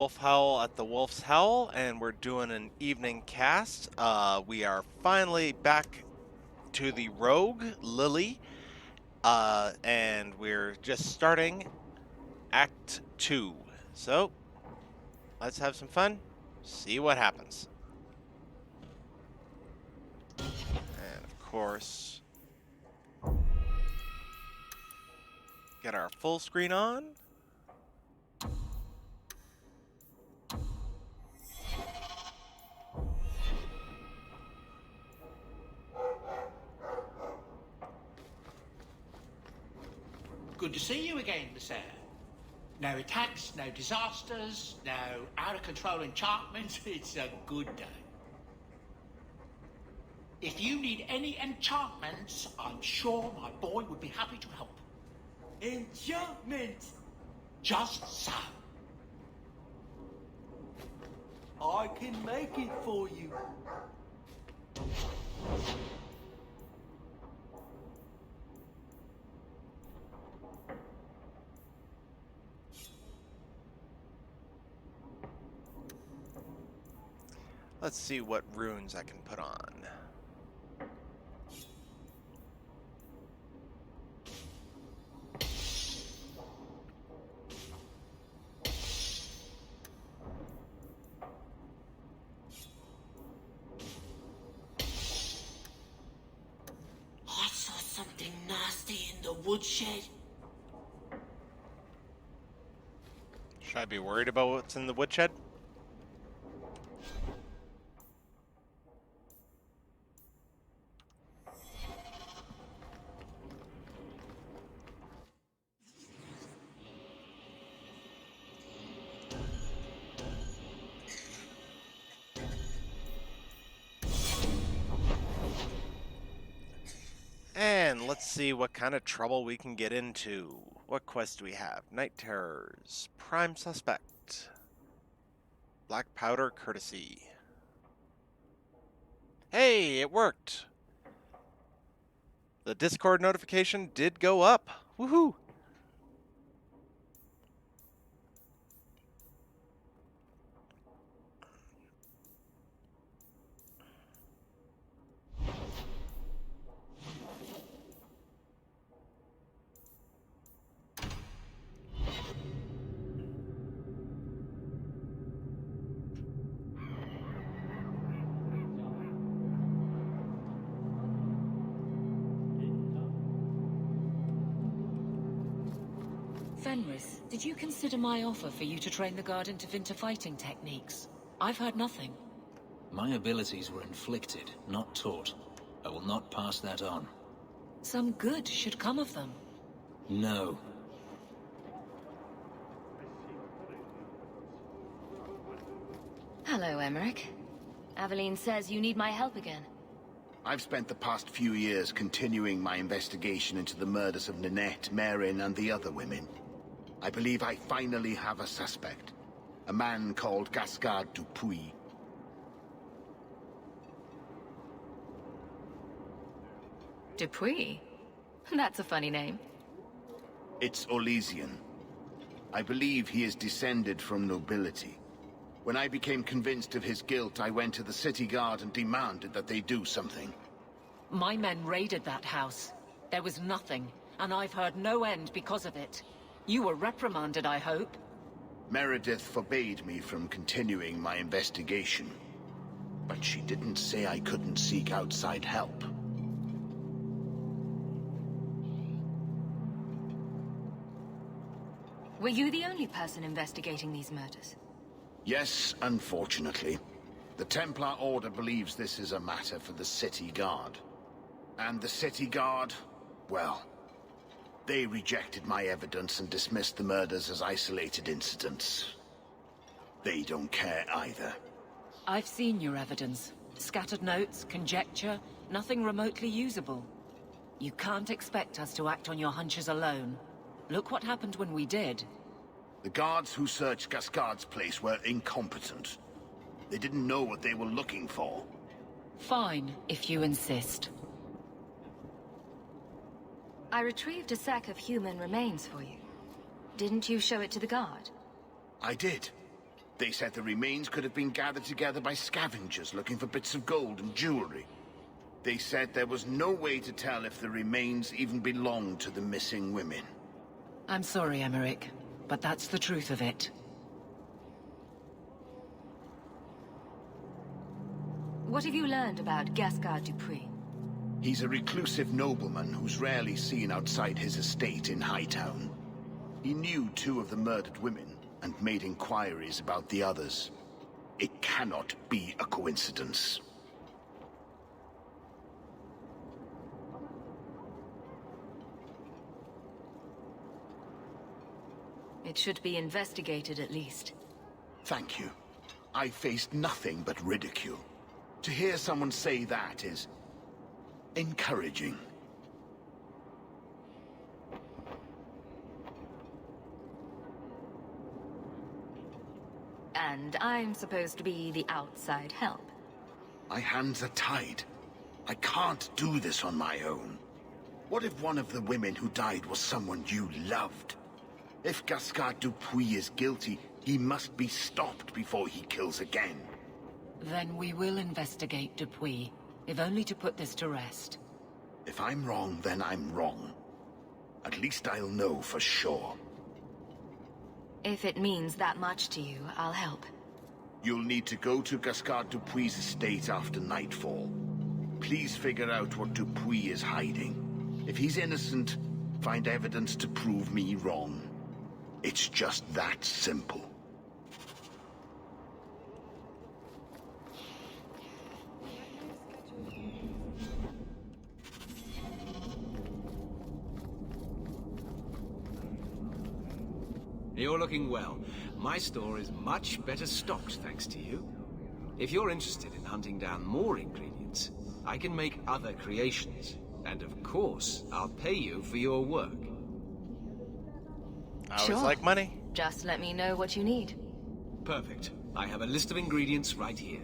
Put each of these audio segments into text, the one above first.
Wolf Howl at the Wolf's Howl, and we're doing an evening cast. We are finally back to the Rogue Lily, and we're just starting Act 2. So, let's have some fun, see what happens. And of course, get our full screen on. Good to see you again, sir. No attacks, no disasters, no out-of-control enchantments. It's a good day. If you need any enchantments, I'm sure my boy would be happy to help. Enchantment! Just so. I can make it for you. Let's see what runes I can put on. I saw something nasty in the woodshed. Should I be worried about what's in the woodshed? And let's see what kind of trouble we can get into. What quest do we have? Night Terrors, Prime Suspect, Black Powder Courtesy. Hey, it worked! The Discord notification did go up. Woohoo! Fenris, did you consider my offer for you to train the Guard into Vinter fighting techniques? I've heard nothing. My abilities were inflicted, not taught. I will not pass that on. Some good should come of them. No. Hello, Emmerich. Aveline says you need my help again. I've spent the past few years continuing my investigation into the murders of Ninette, Marin, and the other women. I believe I finally have a suspect. A man called Gascard Dupuis. Dupuis? That's a funny name. It's Orlesian. I believe he is descended from nobility. When I became convinced of his guilt, I went to the city guard and demanded that they do something. My men raided that house. There was nothing, and I've heard no end because of it. You were reprimanded, I hope. Meredith forbade me from continuing my investigation. But she didn't say I couldn't seek outside help. Were you the only person investigating these murders? Yes, unfortunately. The Templar Order believes this is a matter for the City Guard. And the City Guard, well, they rejected my evidence and dismissed the murders as isolated incidents. They don't care either. I've seen your evidence. Scattered notes, conjecture, nothing remotely usable. You can't expect us to act on your hunches alone. Look what happened when we did. The guards who searched Gascard's place were incompetent. They didn't know what they were looking for. Fine, if you insist. I retrieved a sack of human remains for you. Didn't you show it to the guard? I did. They said the remains could have been gathered together by scavengers looking for bits of gold and jewelry. They said there was no way to tell if the remains even belonged to the missing women. I'm sorry, Emmerich, but that's the truth of it. What have you learned about Gascard Dupuis? He's a reclusive nobleman who's rarely seen outside his estate in Hightown. He knew 2 of the murdered women and made inquiries about the others. It cannot be a coincidence. It should be investigated at least. Thank you. I faced nothing but ridicule. To hear someone say that is encouraging. And I'm supposed to be the outside help. My hands are tied. I can't do this on my own. What if one of the women who died was someone you loved? If Gascard Dupuis is guilty, he must be stopped before he kills again. Then we will investigate Dupuis, if only to put this to rest. If I'm wrong, then I'm wrong. At least I'll know for sure. If it means that much to you, I'll help. You'll need to go to Gascard Dupuis' estate after nightfall. Please figure out what Dupuis is hiding. If he's innocent, find evidence to prove me wrong. It's just that simple. You're looking well. My store is much better stocked, thanks to you. If you're interested in hunting down more ingredients, I can make other creations. And of course, I'll pay you for your work. I always Sure. like money. Just let me know what you need. Perfect. I have a list of ingredients right here.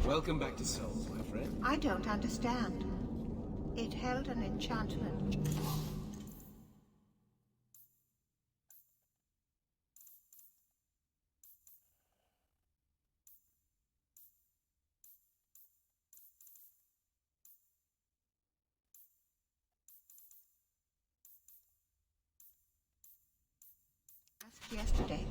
Welcome back to Souls, my friend. I don't understand. It held an enchantment. Asked yesterday.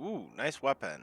Ooh, nice weapon.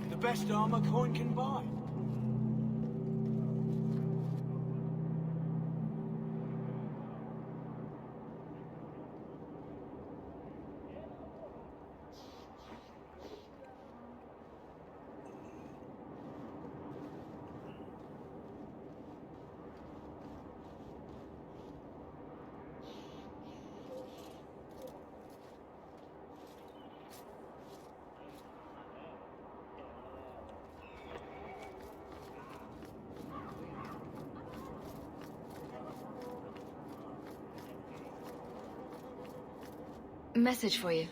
The best armor coin can buy. Message for you.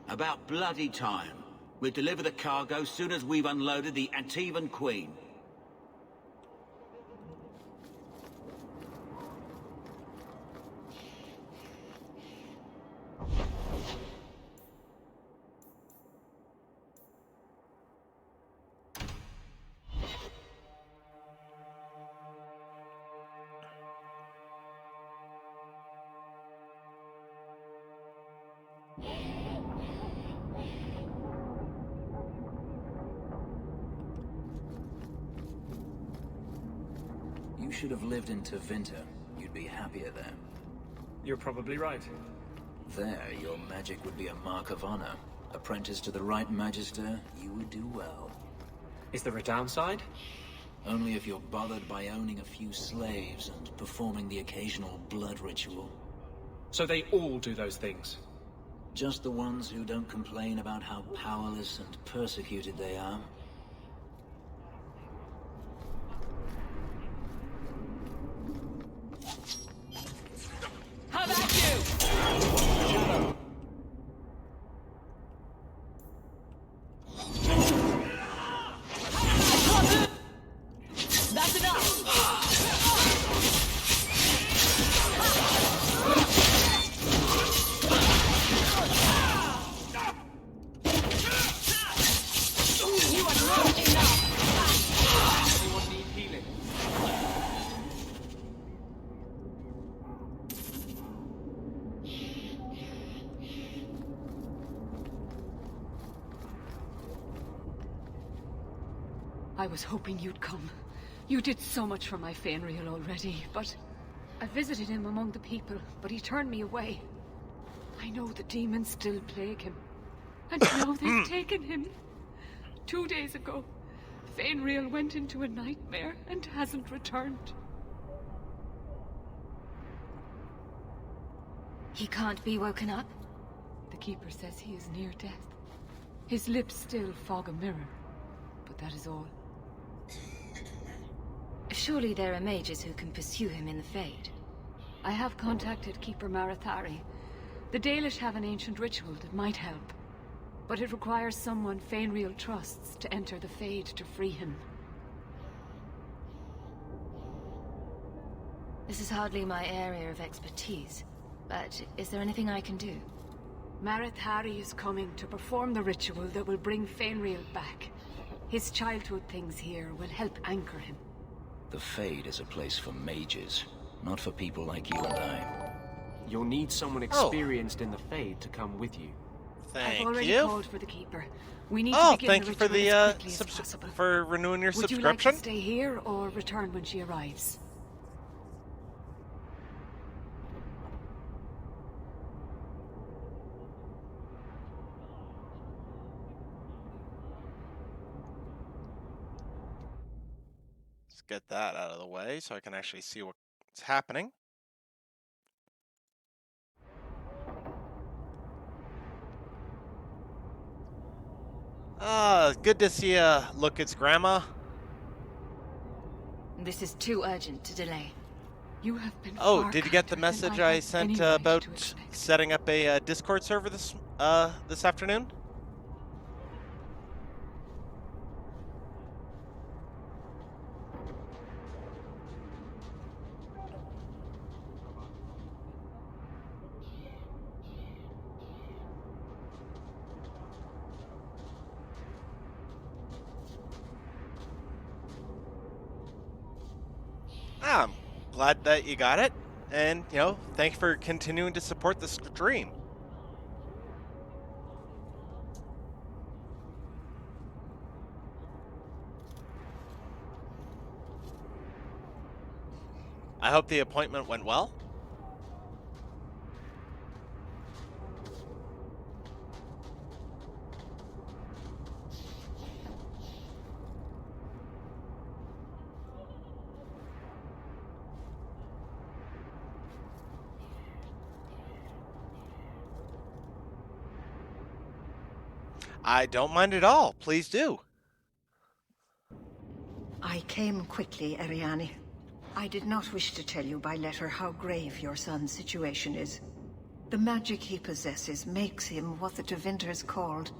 About bloody time. We'll deliver the cargo soon as we've unloaded the Antivan Queen. You should have lived in Tevinter. You'd be happier there. You're probably right. There, your magic would be a mark of honor. Apprentice to the right magister, you would do well. Is there a downside? Only if you're bothered by owning a few slaves and performing the occasional blood ritual. So they all do those things? Just the ones who don't complain about how powerless and persecuted they are. How about you? That's enough! You are not enough! Anyone need healing? I was hoping you'd come. You did so much for my Fenrir already, but... I visited him among the people, but he turned me away. I know the demons still plague him. And now they've taken him. 2 days ago, Fenrir went into a nightmare and hasn't returned. He can't be woken up? The Keeper says he is near death. His lips still fog a mirror, but that is all. Surely there are mages who can pursue him in the Fade. I have contacted Keeper Marathari. The Dalish have an ancient ritual that might help, but it requires someone Fenrir trusts to enter the Fade to free him. This is hardly my area of expertise, but is there anything I can do? Marathari is coming to perform the ritual that will bring Fenrir back. His childhood things here will help anchor him. The Fade is a place for mages, not for people like you and I. You'll need someone experienced in the Fade to come with you. Thank I've already you. called for the Keeper. We need to Oh, begin thank the you for ritual the as quickly as possible. for renewing your Would you like subscription. to stay here or return when she arrives? Let's get that out of the way so I can actually see what's happening. Good to see Lookit's grandma. This is too urgent to delay. You have been Oh, far did you get the kinder than message I I had sent any right about to expect. setting up a Discord server this afternoon? I'm glad that you got it, and thanks for continuing to support the stream. I hope the appointment went well. I don't mind at all. Please do. I came quickly, Ariane. I did not wish to tell you by letter how grave your son's situation is. The magic he possesses makes him what the Tevinters called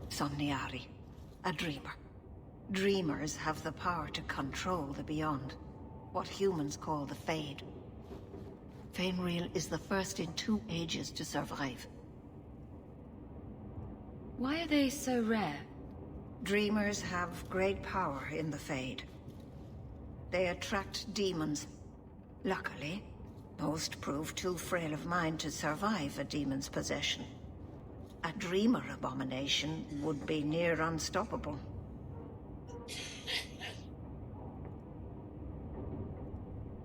Somniari, a dreamer. Dreamers have the power to control the beyond, what humans call the Fade. Fainril is the first in 2 ages to survive. Why are they so rare? Dreamers have great power in the Fade. They attract demons. Luckily, most prove too frail of mind to survive a demon's possession. A dreamer abomination would be near unstoppable.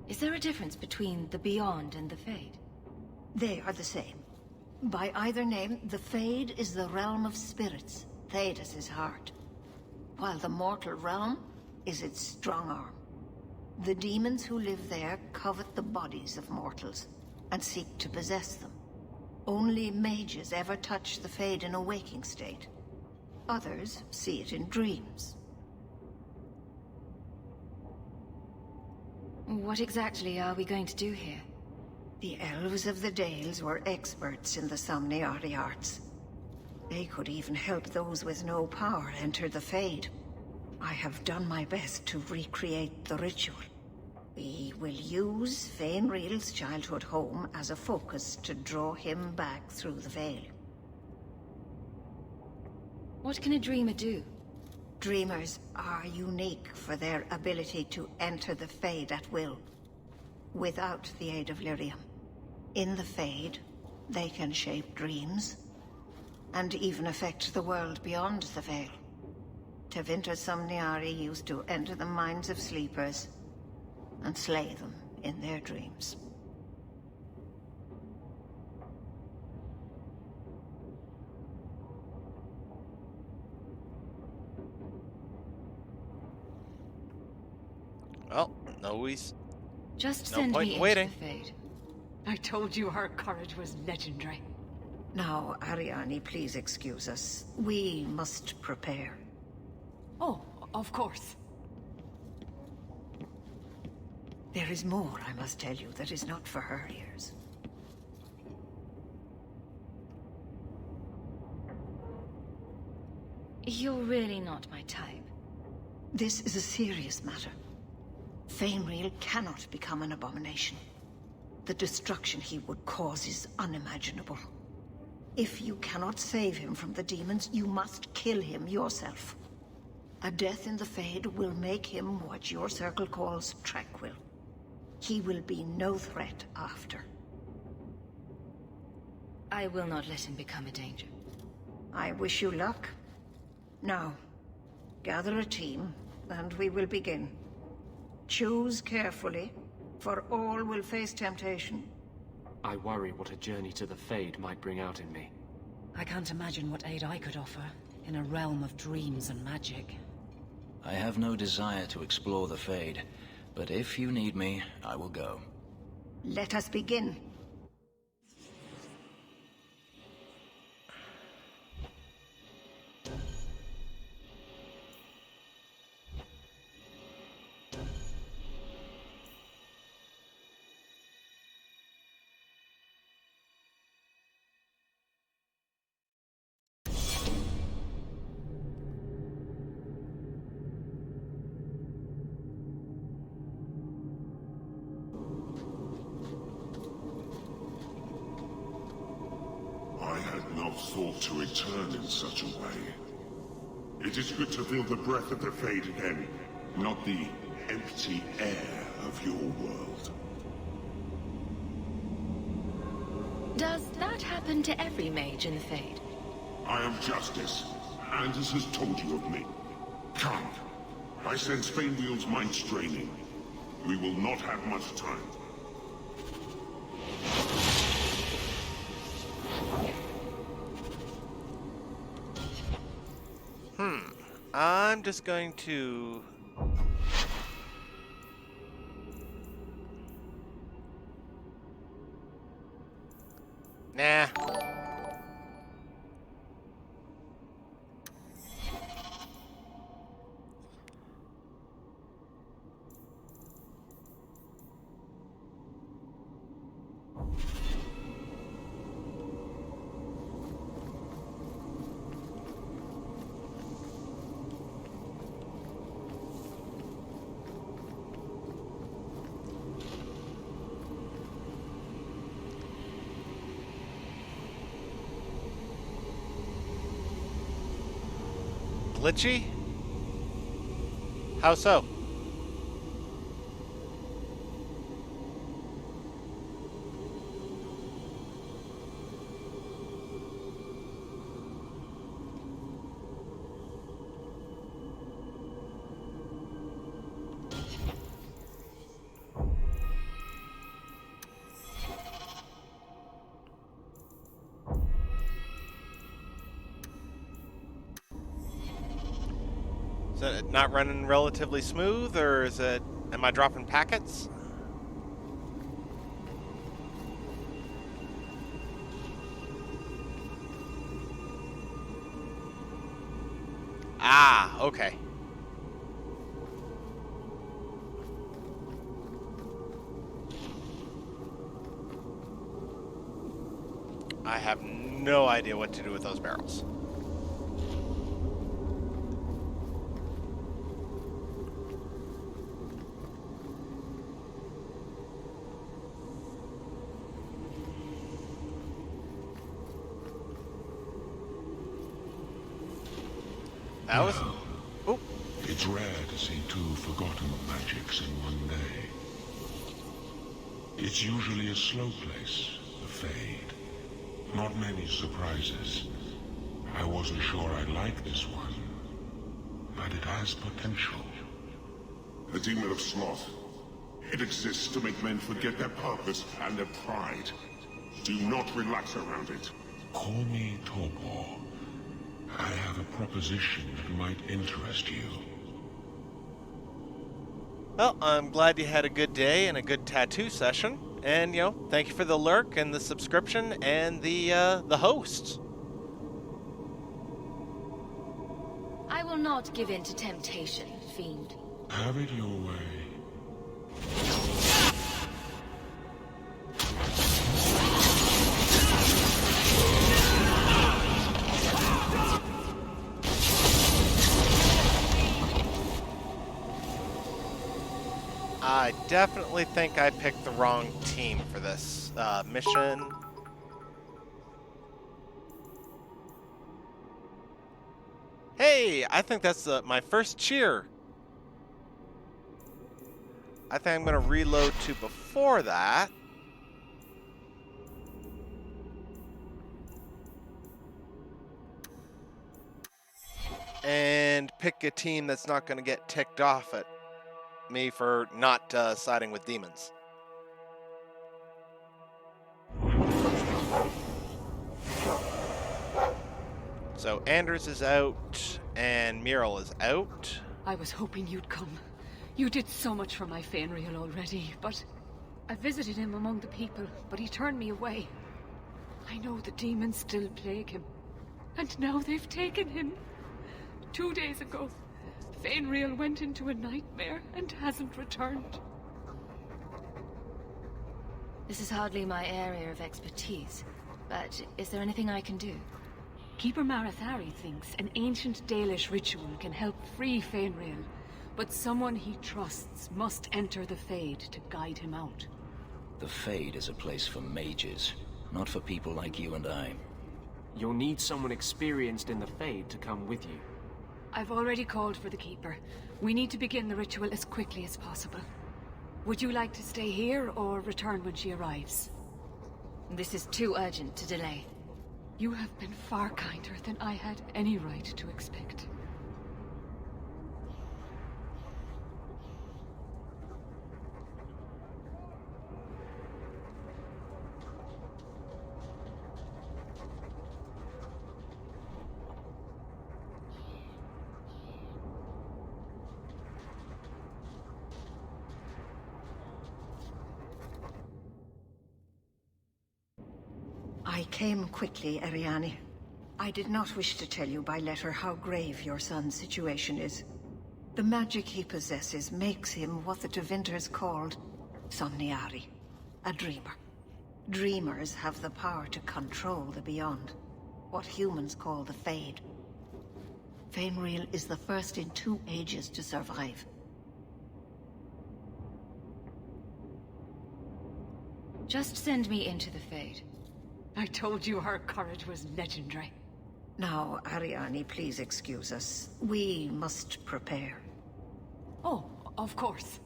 Is there a difference between the Beyond and the Fade? They are the same. By either name, the Fade is the realm of spirits, Thedas' heart, while the mortal realm is its strong arm. The demons who live there covet the bodies of mortals and seek to possess them. Only mages ever touch the Fade in a waking state. Others see it in dreams. What exactly are we going to do here? The elves of the Dales were experts in the Somniari arts. They could even help those with no power enter the Fade. I have done my best to recreate the ritual. We will use Fainril's childhood home as a focus to draw him back through the veil. What can a dreamer do? Dreamers are unique for their ability to enter the Fade at will, without the aid of Lyrium. In the Fade, they can shape dreams, and even affect the world beyond the veil. Tevinter Somniari used to enter the minds of sleepers, and slay them in their dreams. Well, no ease. Just No send point me in into waiting. the Fade. I told you her courage was legendary. Now, Ariani, please excuse us. We must prepare. Oh, of course. There is more, I must tell you, that is not for her ears. You're really not my type. This is a serious matter. Fainril cannot become an abomination. The destruction he would cause is unimaginable. If you cannot save him from the demons, you must kill him yourself. A death in the Fade will make him what your circle calls tranquil. He will be no threat after. I will not let him become a danger. I wish you luck. Now, gather a team, and we will begin. Choose carefully, for all will face temptation. I worry what a journey to the Fade might bring out in me. I can't imagine what aid I could offer in a realm of dreams and magic. I have no desire to explore the Fade, but if you need me, I will go. Let us begin. I had not thought to return in such a way. It is good to feel the breath of the Fade again, not the empty air of your world. Does that happen to every mage in the Fade? I am Justice. Anders has told you of me. Come. I sense Fainwheel's mind straining. We will not have much time. I'm just going to... Nah. glitchy? How so? Is it not running relatively smooth, or is it, am I dropping packets? Ah, okay. I have no idea what to do with those barrels. That was... Oh. It's rare to see two forgotten magics in one day. It's usually a slow place, the Fade. Not many surprises. I wasn't sure I'd like this one, but it has potential. The Demon of Sloth. It exists to make men forget their purpose and their pride. Do not relax around it. Call me Torpor. I have a proposition that might interest you. Well, I'm glad you had a good day and a good tattoo session. And, you know, thank you for the lurk and the subscription and the hosts. I will not give in to temptation, fiend. Have it your way. I definitely think I picked the wrong team for this mission. Hey, I think that's my first cheer. I think I'm going to reload to before that. And pick a team that's not going to get ticked off at me for not siding with demons. So Anders is out and Muriel is out. I was hoping you'd come. You did so much for my Fainriel already, but I visited him among the people, but he turned me away. I know the demons still plague him, and now they've taken him. 2 days ago, Fainriel went into a nightmare and hasn't returned. This is hardly my area of expertise, but is there anything I can do? Keeper Marathari thinks an ancient Dalish ritual can help free Fainriel, but someone he trusts must enter the Fade to guide him out. The Fade is a place for mages, not for people like you and I. You'll need someone experienced in the Fade to come with you. I've already called for the Keeper. We need to begin the ritual as quickly as possible. Would you like to stay here or return when she arrives? This is too urgent to delay. You have been far kinder than I had any right to expect. I came quickly, Ariane. I did not wish to tell you by letter how grave your son's situation is. The magic he possesses makes him what the Tevinters called Somniari, a dreamer. Dreamers have the power to control the beyond, what humans call the Fade. Fainriel is the first in 2 ages to survive. Just send me into the Fade. I told you her courage was legendary. Now, Ariane, please excuse us. We must prepare. Oh, of course.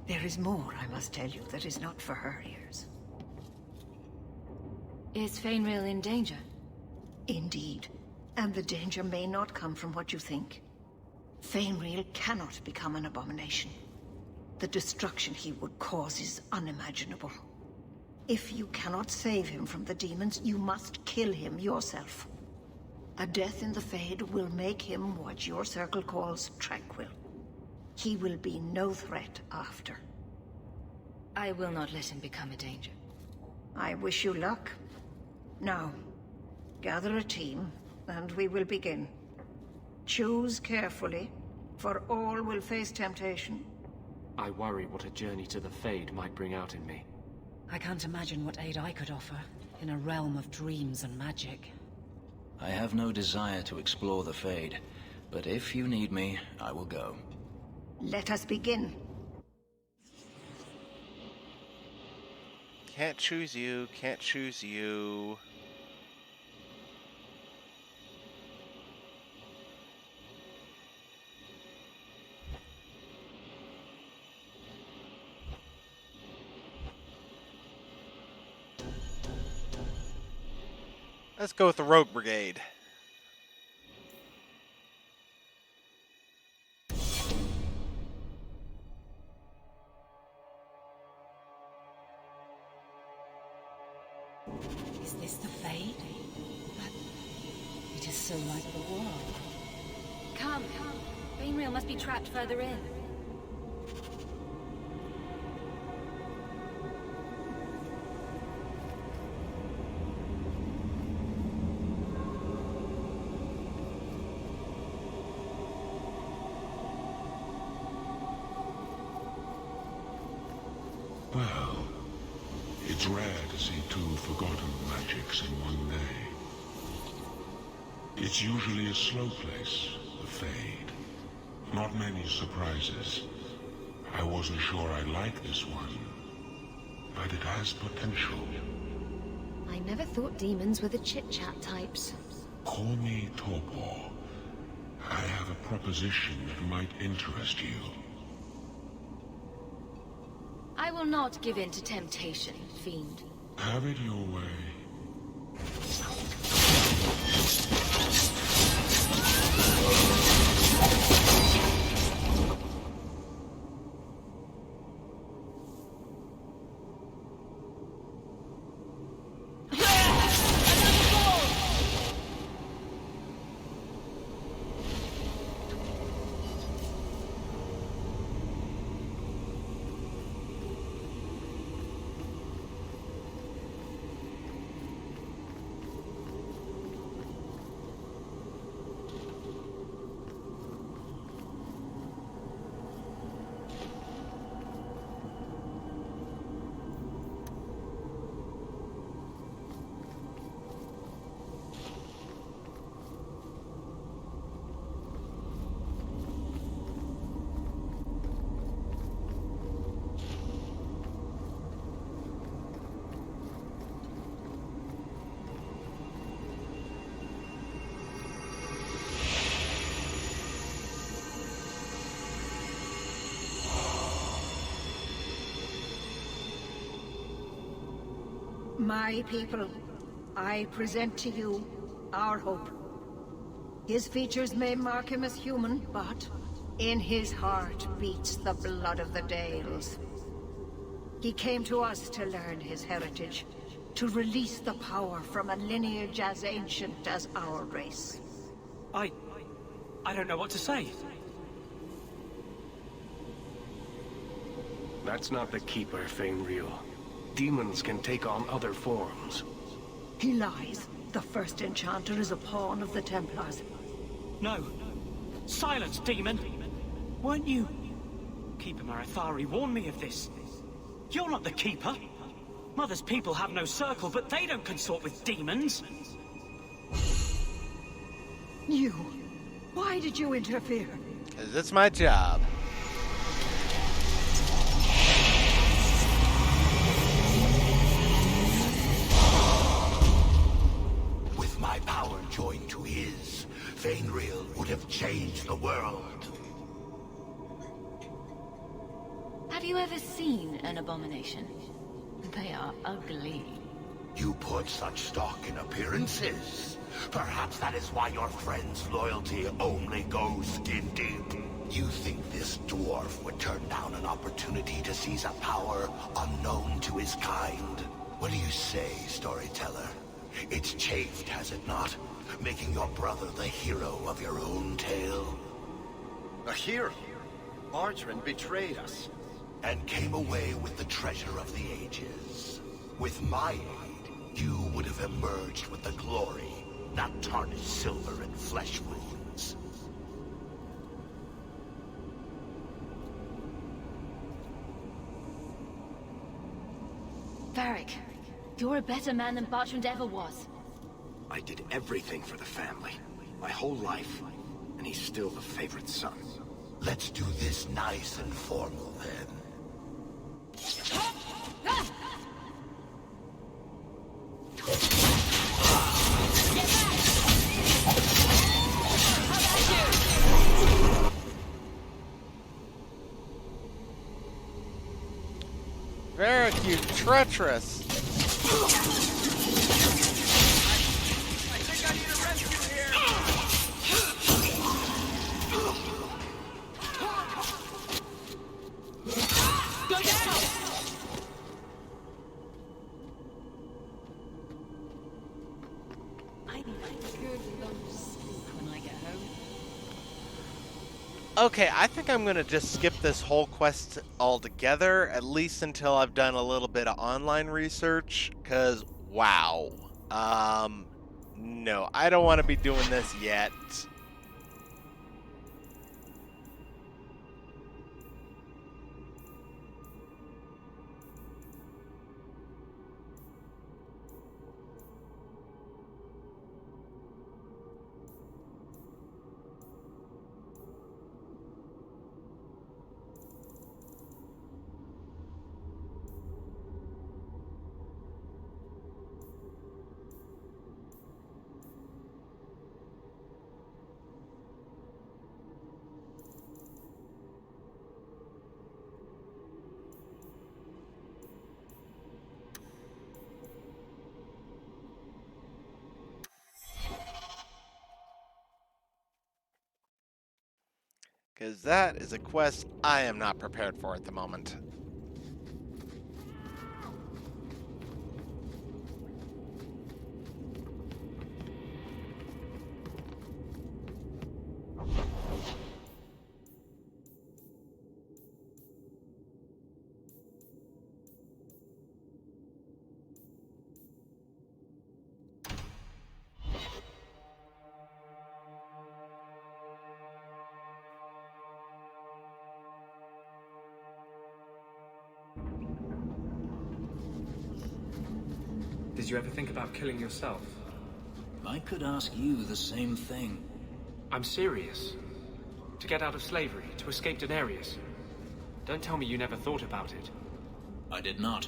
There is more I must tell you that is not for her ears. Is Fainrail in danger? Indeed. And the danger may not come from what you think. Fainrail cannot become an abomination. The destruction he would cause is unimaginable. If you cannot save him from the demons, you must kill him yourself. A death in the Fade will make him what your circle calls tranquil. He will be no threat after. I will not let him become a danger. I wish you luck. Now, gather a team, and we will begin. Choose carefully, for all will face temptation. I worry what a journey to the Fade might bring out in me. I can't imagine what aid I could offer in a realm of dreams and magic. I have no desire to explore the Fade, but if you need me, I will go. Let us begin. Can't choose you, can't choose you. Let's go with the Rogue Brigade. Is this the Fade? But it is so like the world. Come. Fainrail must be trapped further in. Well, it's rare to see two forgotten magics in one day. It's usually a slow place, the Fade. Not many surprises. I wasn't sure I liked this one, but it has potential. I never thought demons were the chit-chat types. Call me Torpor. I have a proposition that might interest you. I will not give in to temptation, fiend. Have it your way. My people, I present to you our hope. His features may mark him as human, but in his heart beats the blood of the Dales. He came to us to learn his heritage, to release the power from a lineage as ancient as our race. I don't know what to say. That's not the Keeper, Fainrail. Demons can take on other forms. He lies. The first enchanter is a pawn of the Templars. No. Silence, demon! Weren't you... Keeper Marathari warned me of this. You're not the Keeper. Mother's people have no circle, but they don't consort with demons. You... Why did you interfere? 'Cause it's my job. you ever seen an abomination? They are ugly. You put such stock in appearances. Perhaps that is why your friend's loyalty only goes skin deep. You think this dwarf would turn down an opportunity to seize a power unknown to his kind? What do you say, storyteller? It's chafed, has it not? Making your brother the hero of your own tale? A hero? Mordrin betrayed us. And came away with the treasure of the ages. With my aid, you would have emerged with the glory, not tarnished silver and flesh wounds. Varric, you're a better man than Bertrand ever was. I did everything for the family, my whole life, and he's still the favorite son. Let's do this nice and formal, then. Varric, you treacherous! Okay, I think I'm gonna just skip this whole quest altogether, at least until I've done a little bit of online research, cause wow. No, I don't want to be doing this yet. Because that is a quest I am not prepared for at the moment. Did you ever think about killing yourself? I could ask you the same thing. I'm serious. To get out of slavery, to escape Daenerys. Don't tell me you never thought about it. I did not.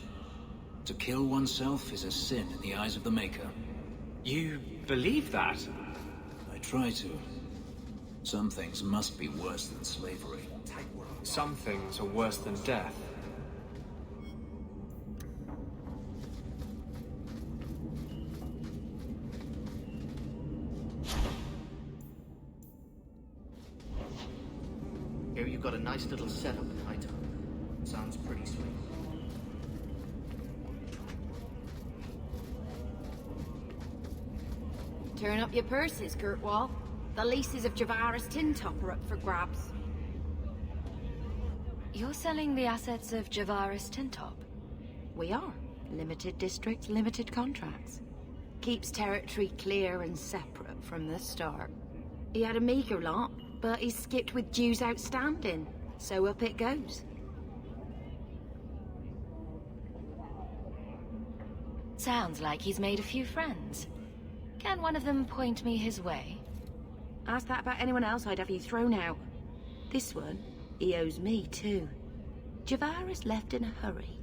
To kill oneself is a sin in the eyes of the Maker. You believe that? I try to. Some things must be worse than slavery. Some things are worse than death. Here you've got a nice little setup in Hightown. Sounds pretty sweet. Turn up your purses, Kirkwall. The leases of Javaris Tintop are up for grabs. You're selling the assets of Javaris Tintop? We are. Limited districts, limited contracts. Keeps territory clear and separate from the start. He had a meager lot, but he's skipped with dues outstanding, so up it goes. Sounds like he's made a few friends. Can one of them point me his way? Ask that about anyone else, I'd have you thrown out. This one, he owes me too. Javaris left in a hurry.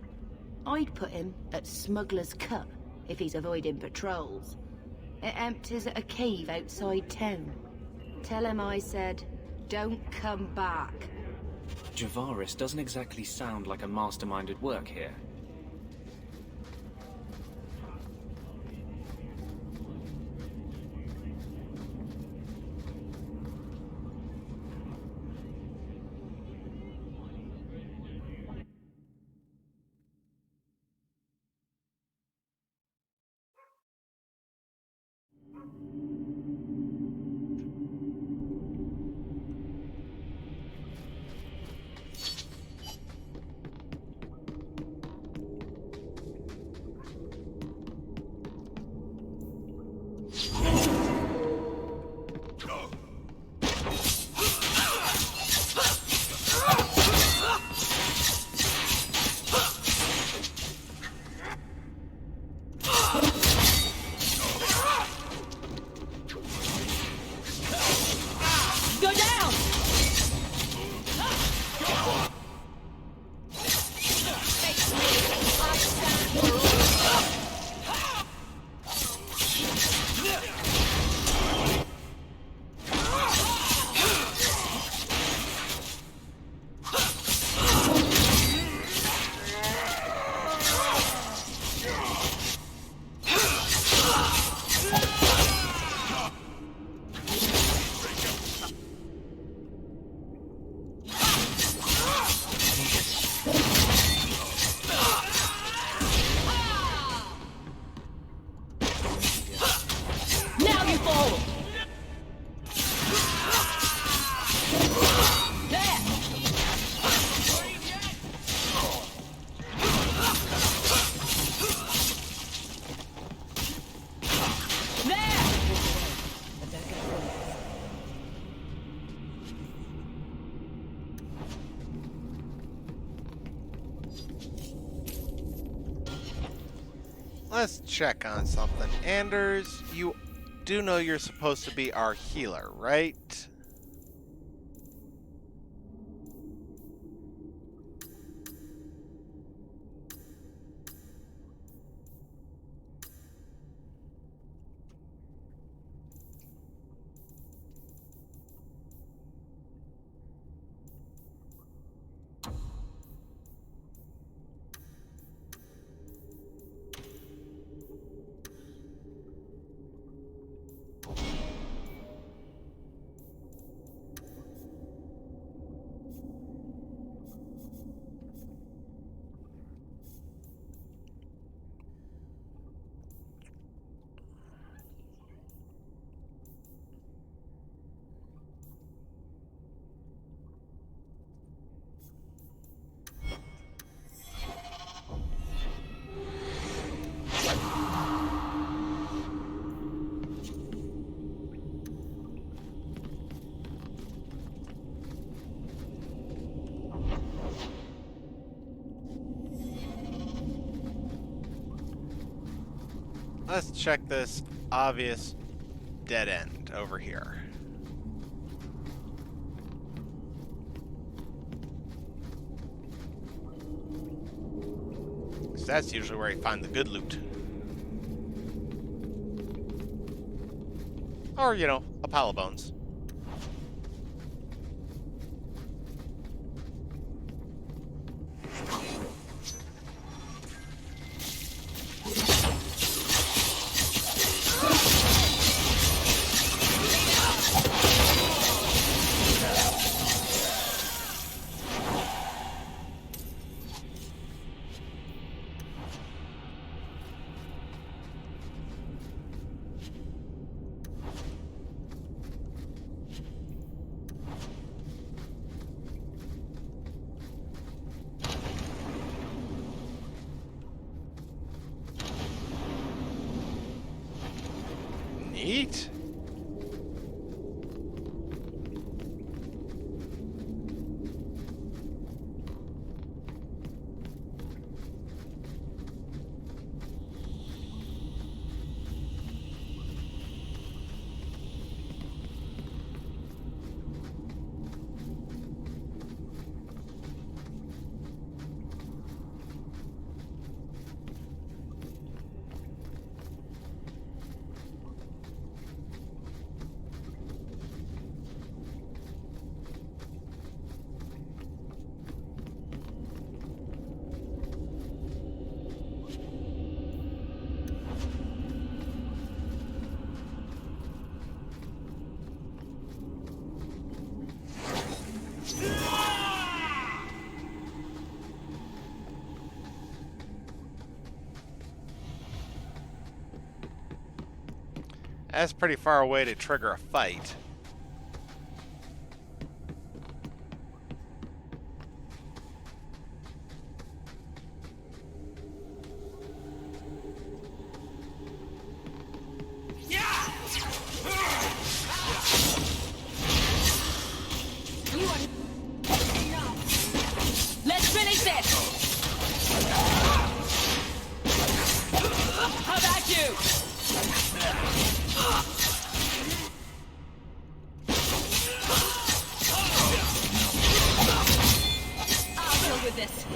I'd put him at Smuggler's Cut if he's avoiding patrols. It empties at a cave outside town. Tell him I said, don't come back. Javaris doesn't exactly sound like a mastermind at work here. Go down! Now you fall! Let's check on something. Anders, you do know you're supposed to be our healer, right? Let's check this obvious dead end over here. So that's usually where you find the good loot. Or, you know, a pile of bones. Neat. That's pretty far away to trigger a fight. Let's finish this! How about you? I'll deal with this.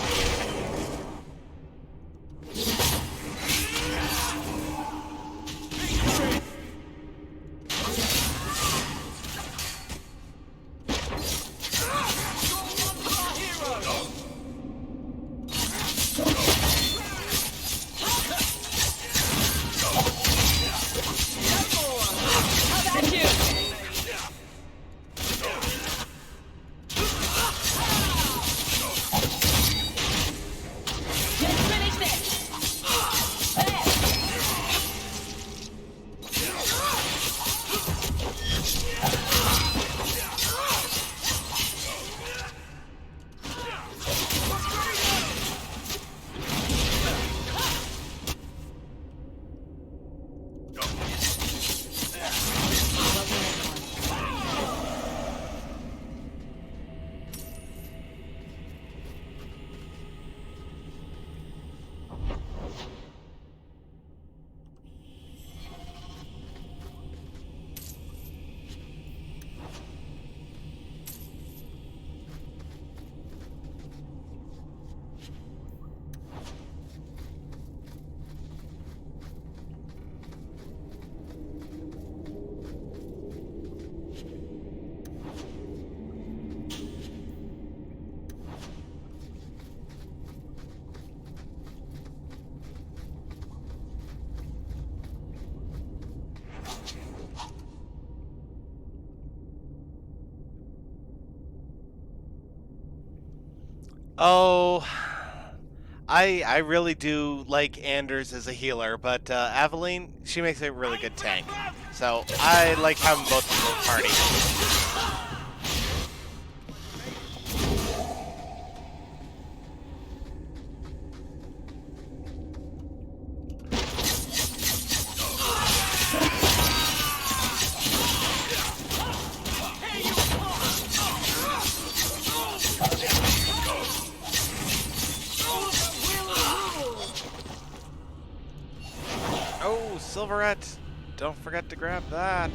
Oh, I really do like Anders as a healer, but Aveline, she makes a really good tank. So I like having both in the party. Oh, Silverette! Don't forget to grab that.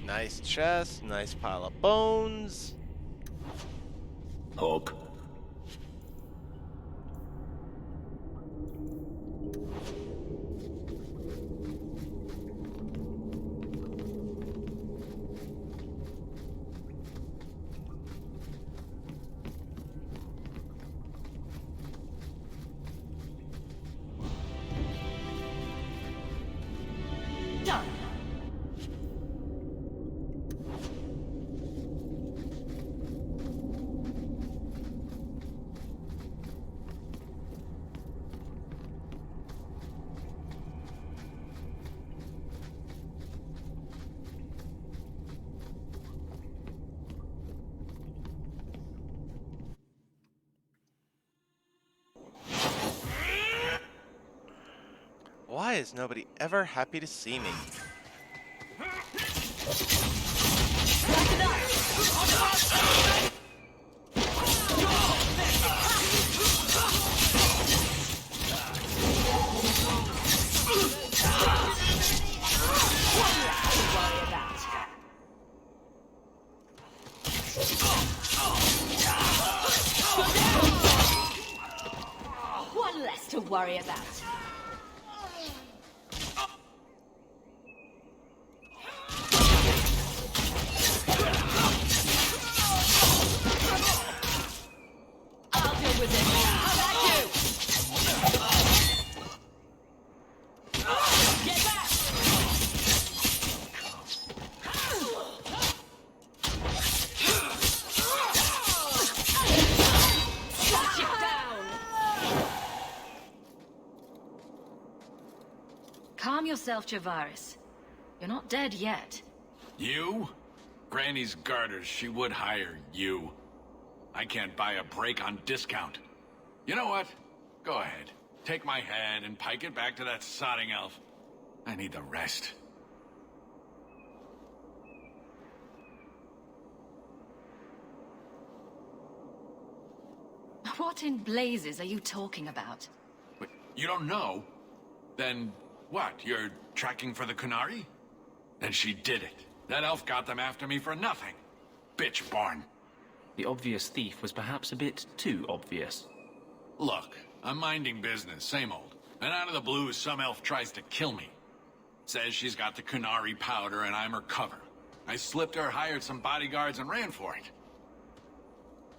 Nice chest, nice pile of bones. Hope. Done. Why is nobody ever happy to see me? That's enough. One less to worry about. I'll deal with it. How about you? Get back! Shut you down! Calm yourself, Javaris. You're not dead yet. You? Granny's garters, she would hire you. I can't buy a break on discount. You know what? Go ahead. Take my head and pike it back to that sodding elf. I need the rest. What in blazes are you talking about? Wait, you don't know? Then what? You're tracking for the Kunari? Then she did it. That elf got them after me for nothing. Bitch born. The obvious thief was perhaps a bit too obvious. Look, I'm minding business, same old. And out of the blue, some elf tries to kill me. Says she's got the Kunari powder and I'm her cover. I slipped her, hired some bodyguards, and ran for it.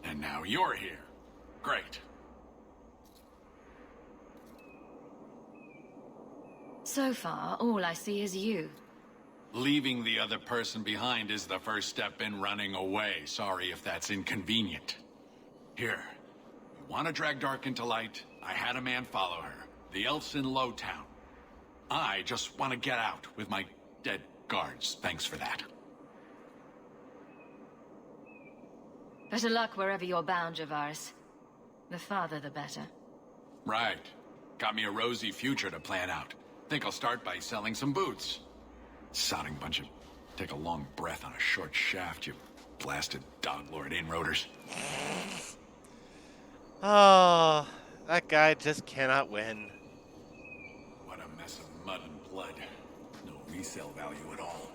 And now you're here. Great. So far, all I see is you. Leaving the other person behind is the first step in running away. Sorry if that's inconvenient. Here. You want to drag Dark into light? I had a man follow her. The elf's in Lowtown. I just want to get out with my dead guards. Thanks for that. Better luck wherever you're bound, Javaris. The farther, the better. Right. Got me a rosy future to plan out. Think I'll start by selling some boots. Sodding bunch of... Take a long breath on a short shaft, you blasted dog lord inroaders. Oh, that guy just cannot win. What a mess of mud and blood. No resale value at all.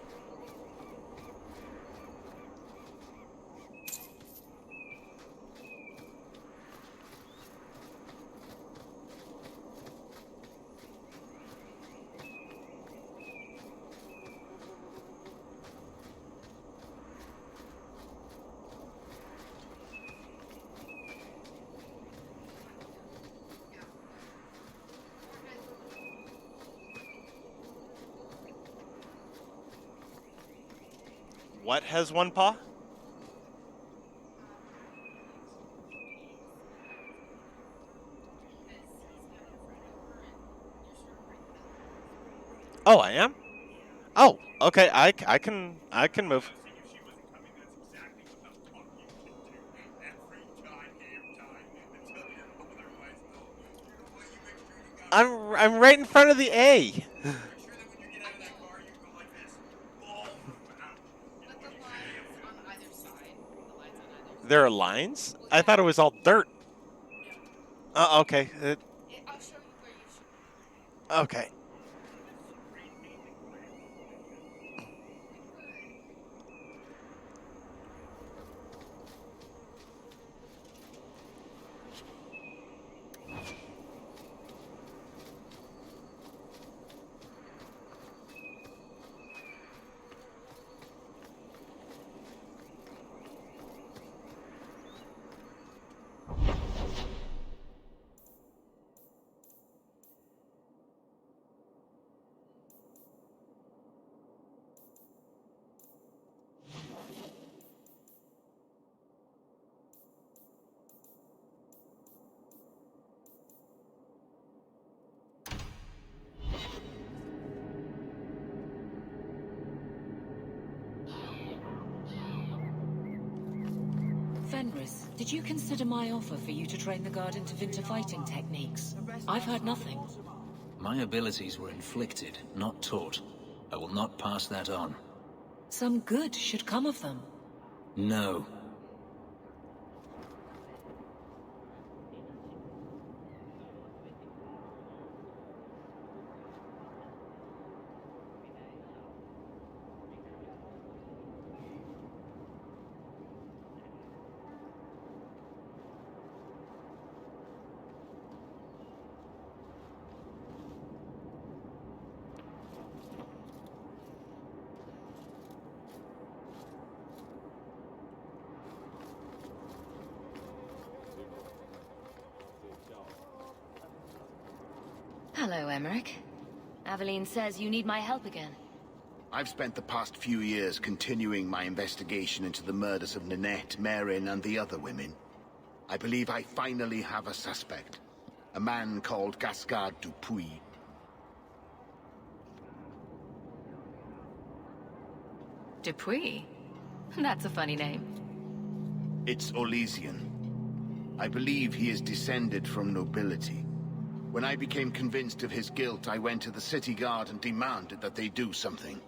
What has one paw? Oh, I am? Oh, okay, I can move. I'm right in front of the A. There are lines? I thought it was all dirt. Okay. Okay. Fenris, did you consider my offer for you to train the guard into Vinter fighting techniques? I've heard nothing. My abilities were inflicted, not taught. I will not pass that on. Some good should come of them. No, Hello, Emmerich. Aveline says you need my help again. I've spent the past few years continuing my investigation into the murders of Ninette, Marin, and the other women. I believe I finally have a suspect. A man called Gascard Dupuis. Dupuis? That's a funny name. It's Orlesian. I believe he is descended from nobility. When I became convinced of his guilt, I went to the city guard and demanded that they do something.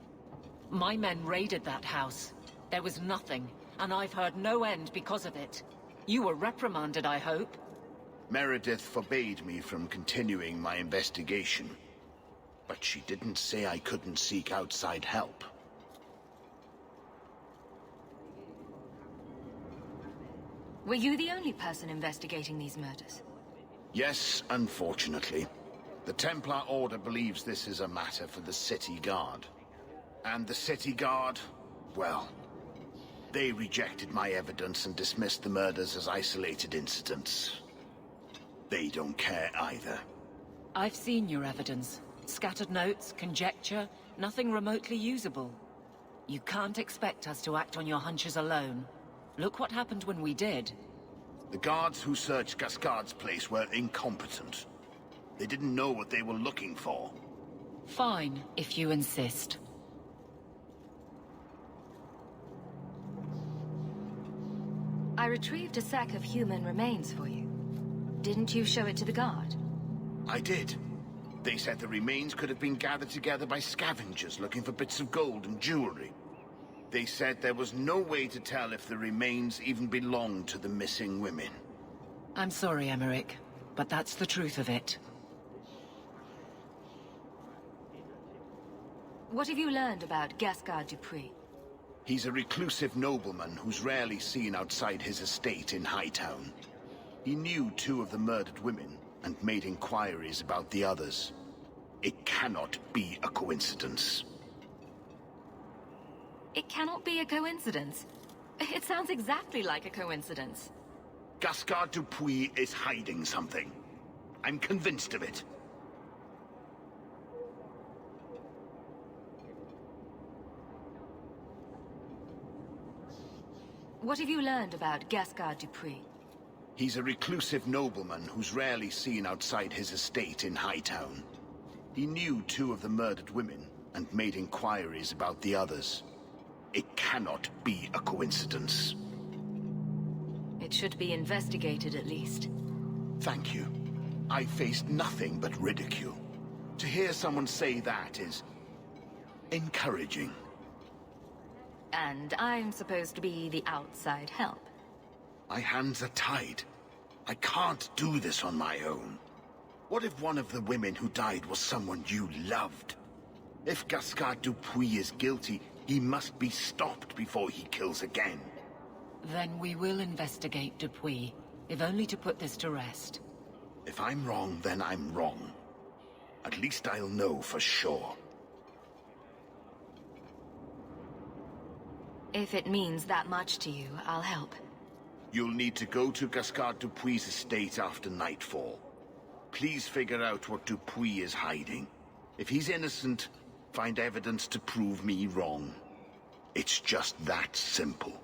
My men raided that house. There was nothing, and I've heard no end because of it. You were reprimanded, I hope? Meredith forbade me from continuing my investigation. But she didn't say I couldn't seek outside help. Were you the only person investigating these murders? Yes, unfortunately. The Templar Order believes this is a matter for the city guard. And the city guard, well, they rejected my evidence and dismissed the murders as isolated incidents. They don't care either. I've seen your evidence. Scattered notes, conjecture, nothing remotely usable. You can't expect us to act on your hunches alone. Look what happened when we did. The guards who searched Gascard's place were incompetent. They didn't know what they were looking for. Fine, if you insist. I retrieved a sack of human remains for you. Didn't you show it to the guard? I did. They said the remains could have been gathered together by scavengers looking for bits of gold and jewelry. They said there was no way to tell if the remains even belonged to the missing women. I'm sorry, Emmerich, but that's the truth of it. What have you learned about Gascard Dupuis? He's a reclusive nobleman who's rarely seen outside his estate in Hightown. He knew 2 of the murdered women and made inquiries about the others. It cannot be a coincidence. It cannot be a coincidence. It sounds exactly like a coincidence. Gascard Dupuis is hiding something. I'm convinced of it. What have you learned about Gascard Dupuis? He's a reclusive nobleman who's rarely seen outside his estate in Hightown. He knew 2 of the murdered women and made inquiries about the others. It cannot be a coincidence. It should be investigated at least. Thank you. I faced nothing but ridicule. To hear someone say that is encouraging. And I'm supposed to be the outside help. My hands are tied. I can't do this on my own. What if one of the women who died was someone you loved? If Gascard Dupuis is guilty, he must be stopped before he kills again. Then we will investigate Dupuis, if only to put this to rest. If I'm wrong, then I'm wrong. At least I'll know for sure. If it means that much to you, I'll help. You'll need to go to Gascard Dupuis' estate after nightfall. Please figure out what Dupuis is hiding. If he's innocent, find evidence to prove me wrong. It's just that simple.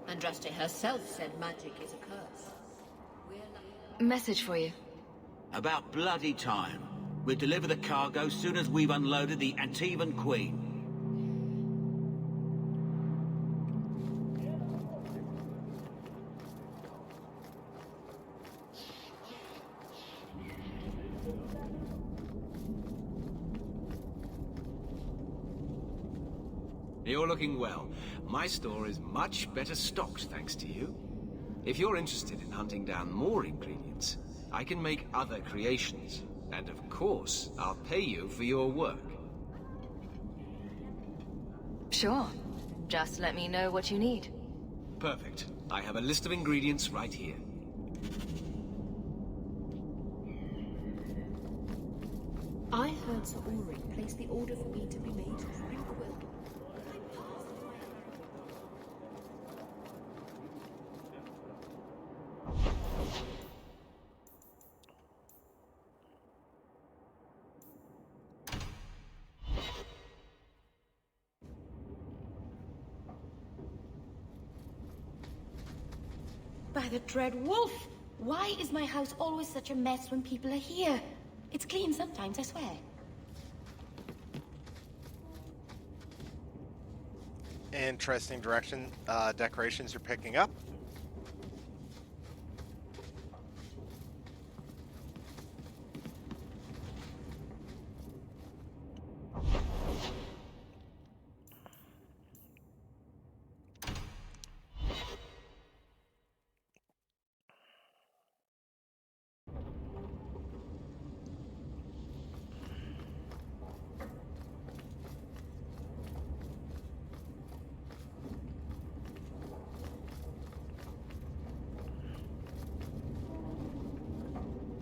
Andraste herself said magic is a curse. Message for you. About bloody time. We'll deliver the cargo soon as we've unloaded the Antivan Queen. You're looking well. My store is much better stocked thanks to you. If you're interested in hunting down more ingredients, I can make other creations. And of course, I'll pay you for your work. Sure. Just let me know what you need. Perfect. I have a list of ingredients right here. I heard Sir Ulrich place the order for me to be made tranquil. By the dread wolf! Why is my house always such a mess when people are here? It's clean sometimes, I swear. Interesting decorations you're picking up.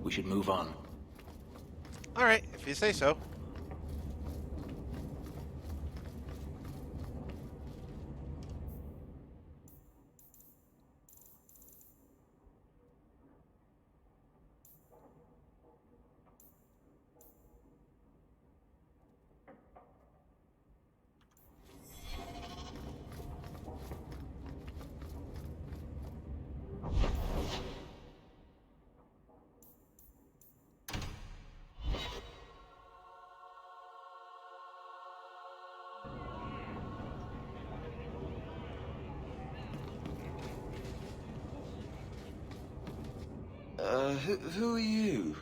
We should move on. All right, if you say so. Who are you?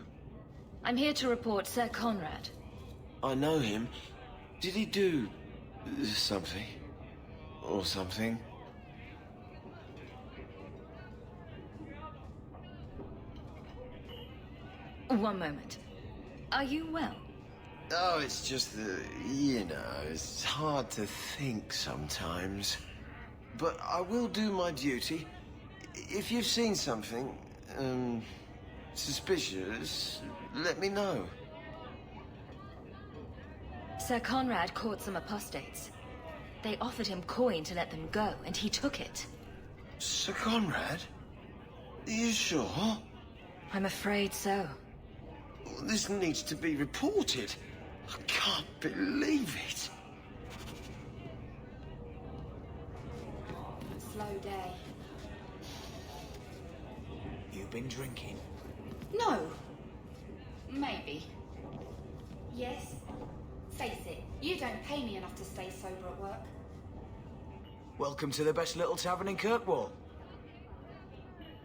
I'm here to report Sir Conrad. I know him. Did he do something? Or something? One moment. Are you well? Oh, it's just that, you know, it's hard to think sometimes. But I will do my duty. If you've seen something, suspicious, let me know. Sir Conrad caught some apostates. They offered him coin to let them go, and he took it. Sir Conrad? Are you sure? I'm afraid so. This needs to be reported. I can't believe it. Slow day. You've been drinking? No. Maybe. Yes. Face it, you don't pay me enough to stay sober at work. Welcome to the best little tavern in Kirkwall.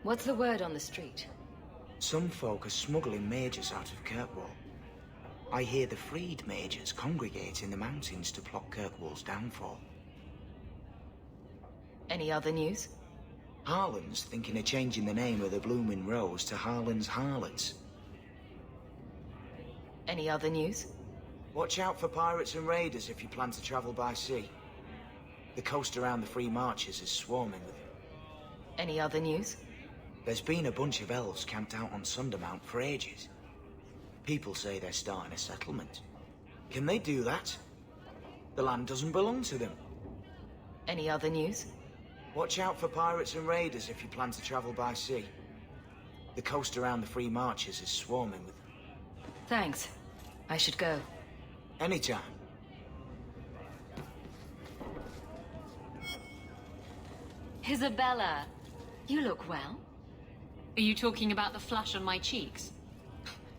What's the word on the street? Some folk are smuggling mages out of Kirkwall. I hear the freed mages congregate in the mountains to plot Kirkwall's downfall. Any other news? Harlan's thinking of changing the name of the Blooming Rose to Harlan's Harlots. Any other news? Watch out for pirates and raiders if you plan to travel by sea. The coast around the Free Marches is swarming with them. Any other news? There's been a bunch of elves camped out on Sundermount for ages. People say they're starting a settlement. Can they do that? The land doesn't belong to them. Any other news? Watch out for pirates and raiders if you plan to travel by sea. The coast around the Free Marches is swarming with them. Thanks. I should go. Anytime. Isabella, you look well. Are you talking about the flush on my cheeks?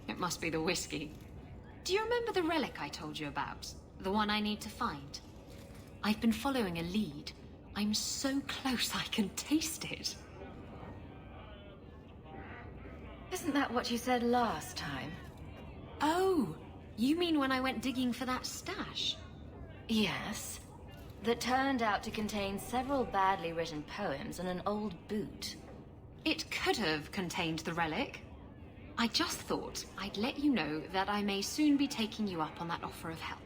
It must be the whiskey. Do you remember the relic I told you about? The one I need to find? I've been following a lead. I'm so close I can taste it. Isn't that what you said last time? Oh, you mean when I went digging for that stash? Yes. That turned out to contain several badly written poems and an old boot. It could have contained the relic. I just thought I'd let you know that I may soon be taking you up on that offer of help.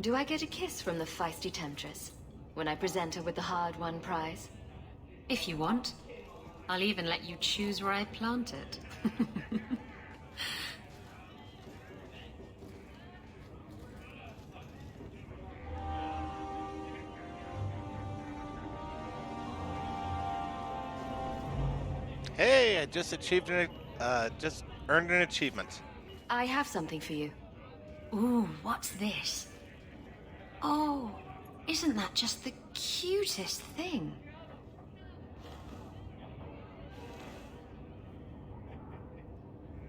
Do I get a kiss from the feisty temptress when I present her with the hard-won prize? If you want. I'll even let you choose where I plant it. Hey, I just earned an achievement. I have something for you. Ooh, what's this? Oh, isn't that just the cutest thing?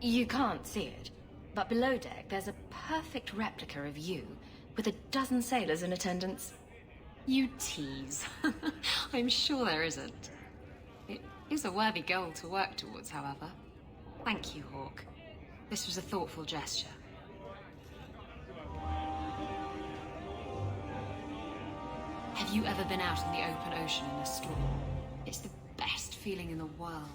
You can't see it, but below deck there's a perfect replica of you, with a dozen sailors in attendance. You tease. I'm sure there isn't. It is a worthy goal to work towards, however. Thank you, Hawk. This was a thoughtful gesture. Have you ever been out in the open ocean in a storm? It's the best feeling in the world.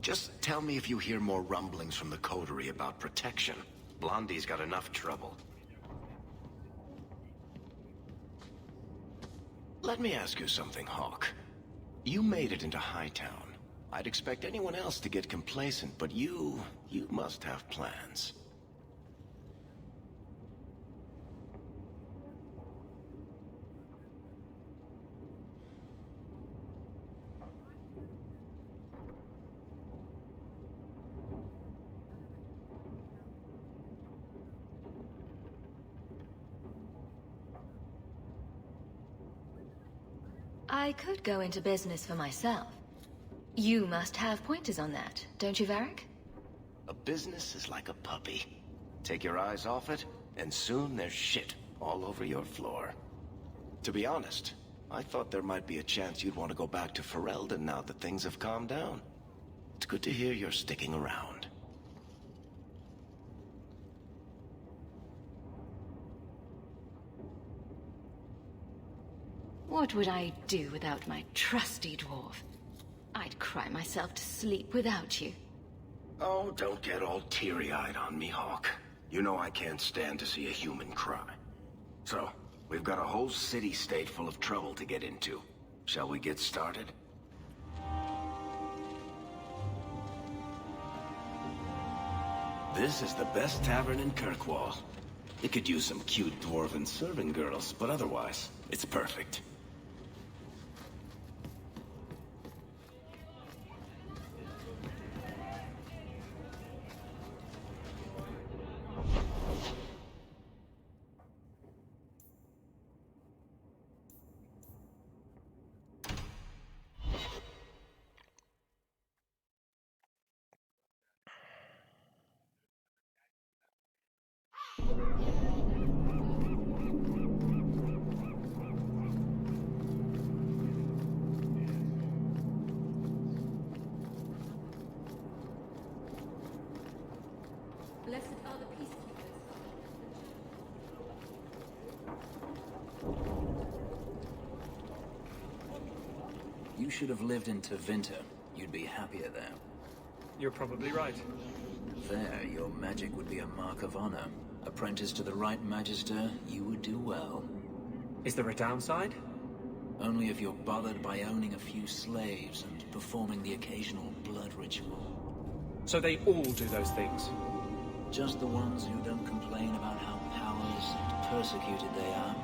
Just tell me if you hear more rumblings from the coterie about protection. Blondie's got enough trouble. Let me ask you something, Hawk. You made it into Hightown. I'd expect anyone else to get complacent, but you must have plans. I could go into business for myself. You must have pointers on that, don't you, Varric? A business is like a puppy. Take your eyes off it, and soon there's shit all over your floor. To be honest, I thought there might be a chance you'd want to go back to Ferelden now that things have calmed down. It's good to hear you're sticking around. What would I do without my trusty dwarf? I'd cry myself to sleep without you. Oh, don't get all teary-eyed on me, Hawk. You know I can't stand to see a human cry. So, we've got a whole city-state full of trouble to get into. Shall we get started? This is the best tavern in Kirkwall. It could use some cute dwarven servant girls, but otherwise, it's perfect. Blessed are the peacekeepers. You should have lived in Tevinter. You'd be happier there. You're probably right. There, your magic would be a mark of honor. Apprentice to the right magister, you would do well. Is there a downside? Only if you're bothered by owning a few slaves and performing the occasional blood ritual. So they all do those things? Just the ones who don't complain about how powerless and persecuted they are.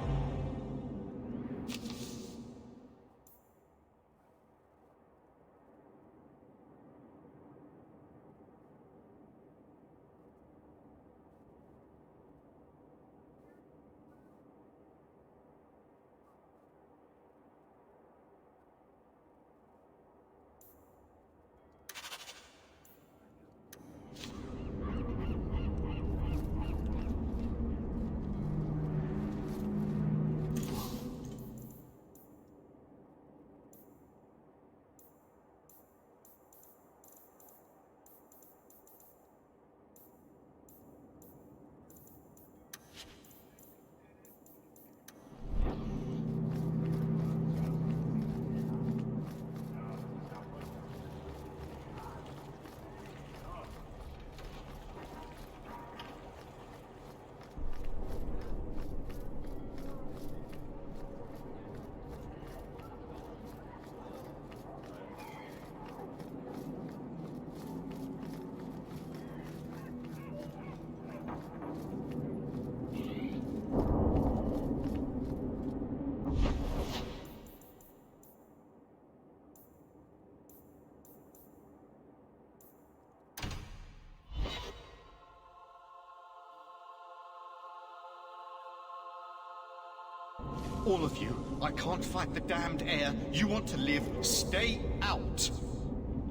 All of you. I can't fight the damned air. You want to live. Stay out.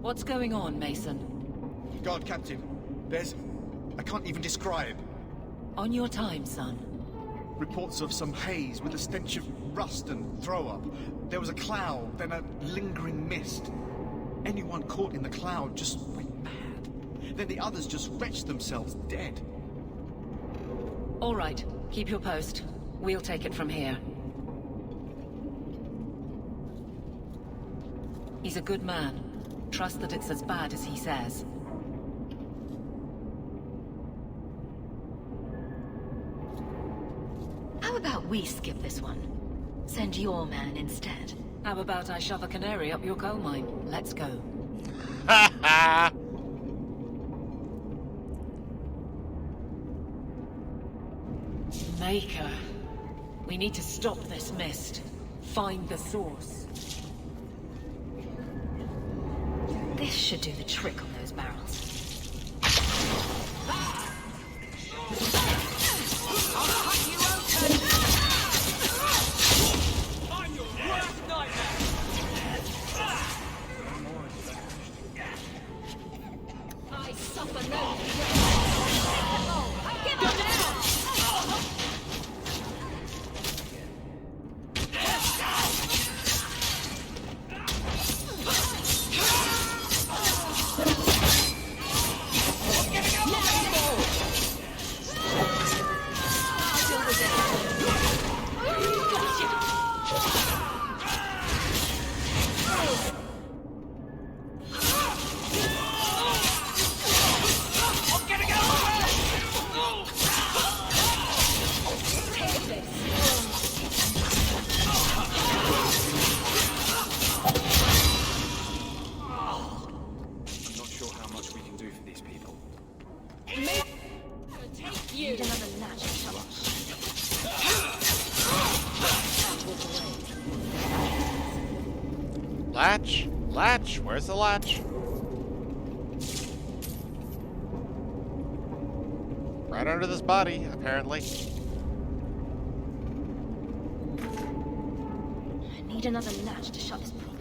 What's going on, Mason? Guard Captain, there's... I can't even describe. On your time, son. Reports of some haze with a stench of rust and throw-up. There was a cloud, then a lingering mist. Anyone caught in the cloud just went mad. Then the others just wretched themselves dead. All right, keep your post. We'll take it from here. He's a good man. Trust that it's as bad as he says. How about we skip this one? Send your man instead. How about I shove a canary up your coal mine? Let's go. Ha ha! Maker. We need to stop this mist. Find the source. This should do the trick on those barrels. I suffer no. Get down! Latch? Latch? Where's the latch? Right under this body, apparently. I need another latch to shut this properly.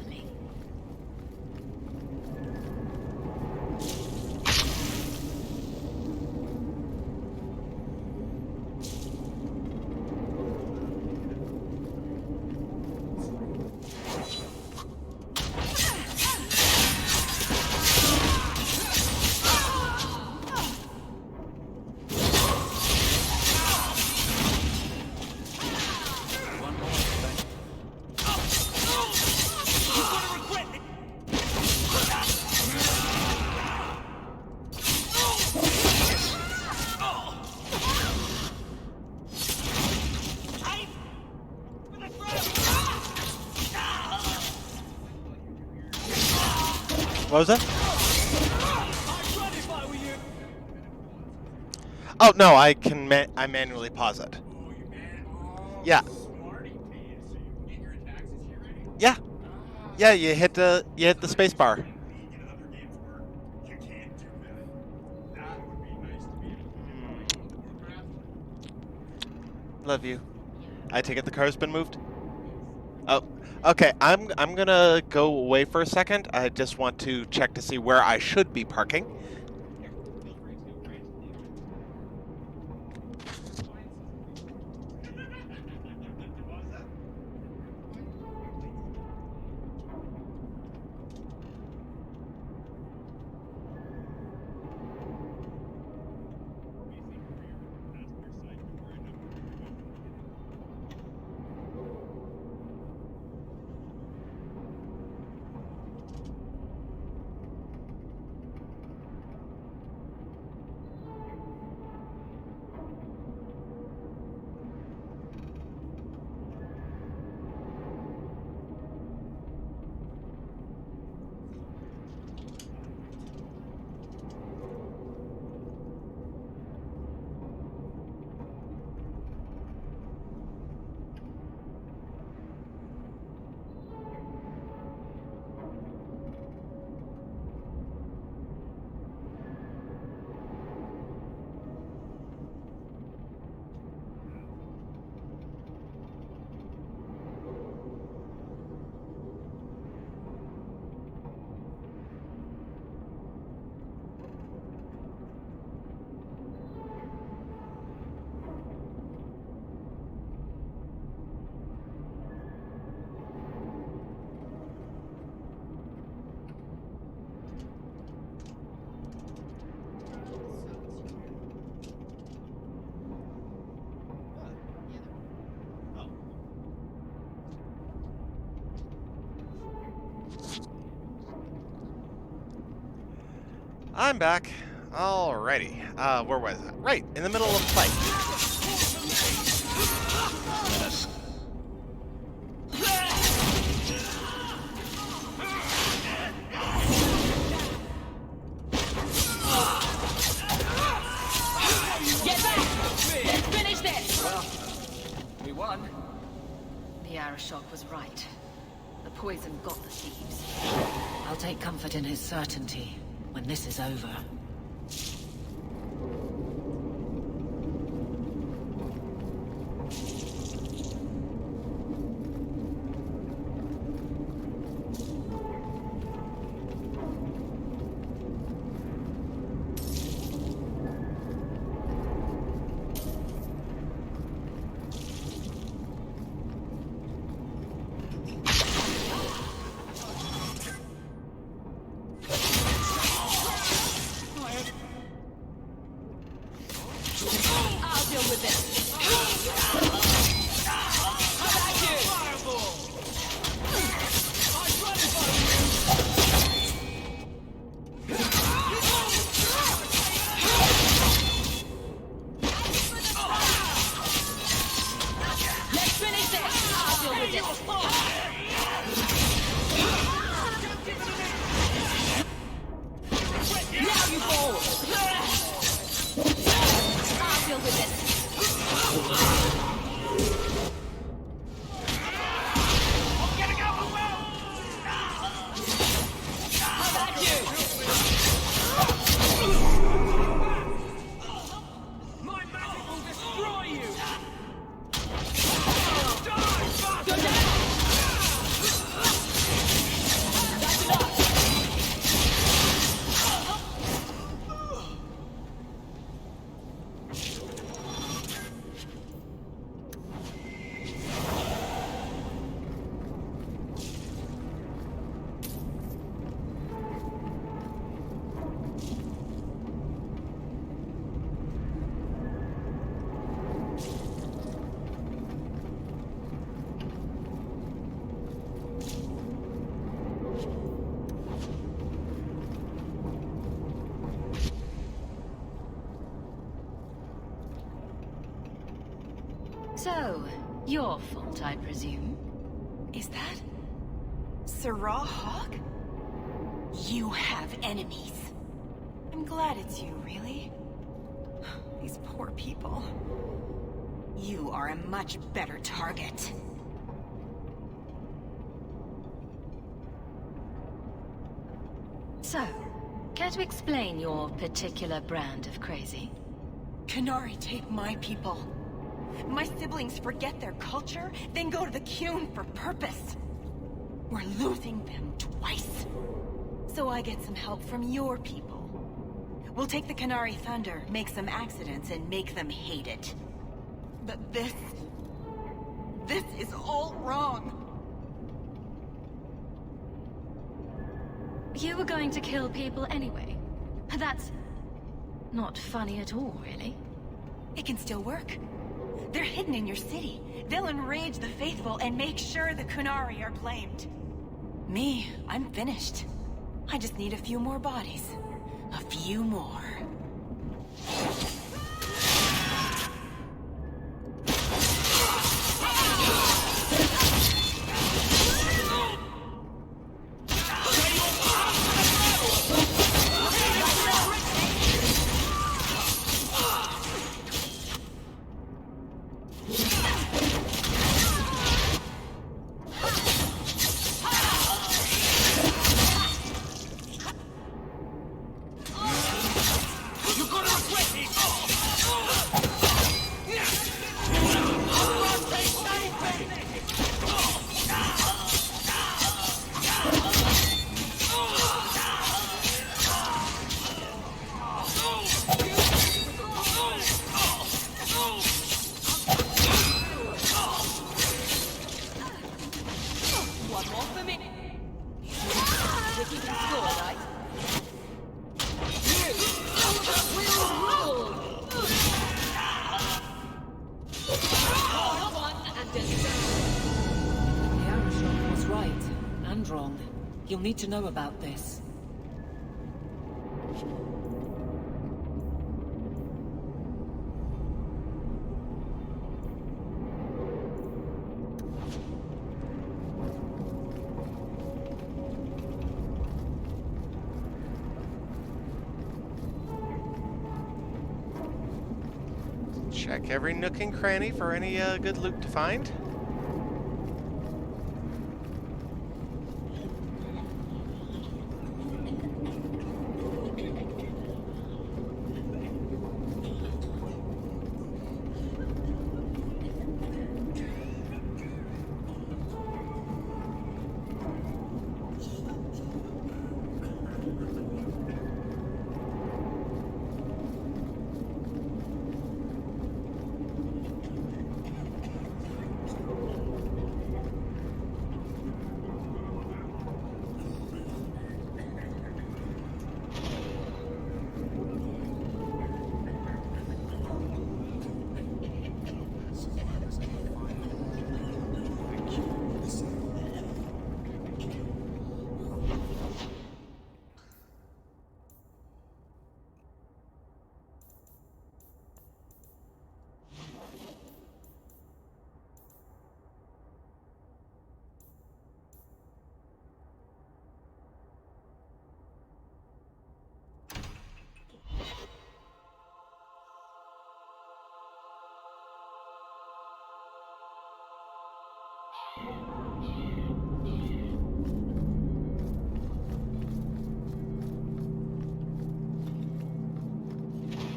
What was that? Oh no, I can I manually pause it. Yeah. Yeah. Yeah, you hit the space bar. Love you. I take it the car's been moved? Oh, okay. I'm gonna go away for a second. I just want to check to see where I should be parking. I'm back. Alrighty. Where was I? Right, in the middle of fight. Get back! Let's finish this! Well, we won. The Arashok was right. The poison got the thieves. I'll take comfort in his certainty when this is over. I'll deal with this. How about you? Let's finish this. I'll deal with this. Now you fall. I'll deal with this. How about you? My magic will destroy you! Go down! That's enough! So, your fault, I presume? Is that Sirrah Hawk? You have enemies. I'm glad it's you, really. These poor people. You are a much better target. So, care to explain your particular brand of crazy? Qunari take my people. My siblings forget their culture, then go to the Qun for purpose. We're losing them twice. So I get some help from your people. We'll take the Qunari Thunder, make some accidents, and make them hate it. But this is all wrong. You were going to kill people anyway. That's not funny at all, really. It can still work. They're hidden in your city. They'll enrage the faithful and make sure the Qunari are blamed. Me, I'm finished. I just need a few more bodies. A few more. One more for me. We're keeping score, right? You will rule! Hold on and The Arashok was right, and wrong. You'll need to know about this. Check every nook and cranny for any good loot to find.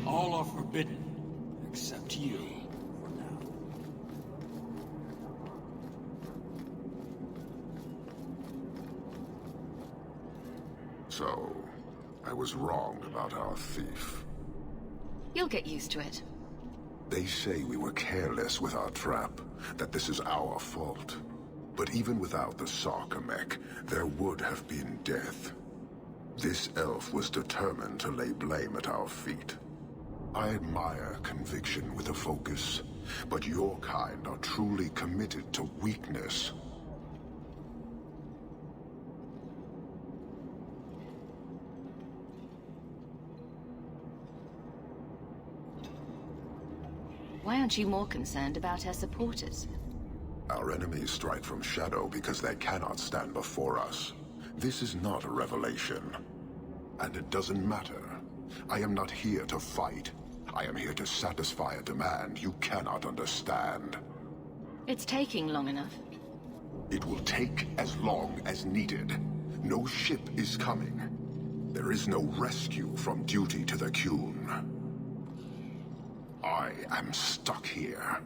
All are forbidden, except you, for now. So, I was wrong about our thief. You'll get used to it. They say we were careless with our trap, that this is our fault. But even without the Sarkamek, there would have been death. This elf was determined to lay blame at our feet. I admire conviction with a focus, but your kind are truly committed to weakness. Why aren't you more concerned about her supporters? Our enemies strike from shadow because they cannot stand before us. This is not a revelation. And it doesn't matter. I am not here to fight. I am here to satisfy a demand you cannot understand. It's taking long enough. It will take as long as needed. No ship is coming. There is no rescue from duty to the Qun. I am stuck here.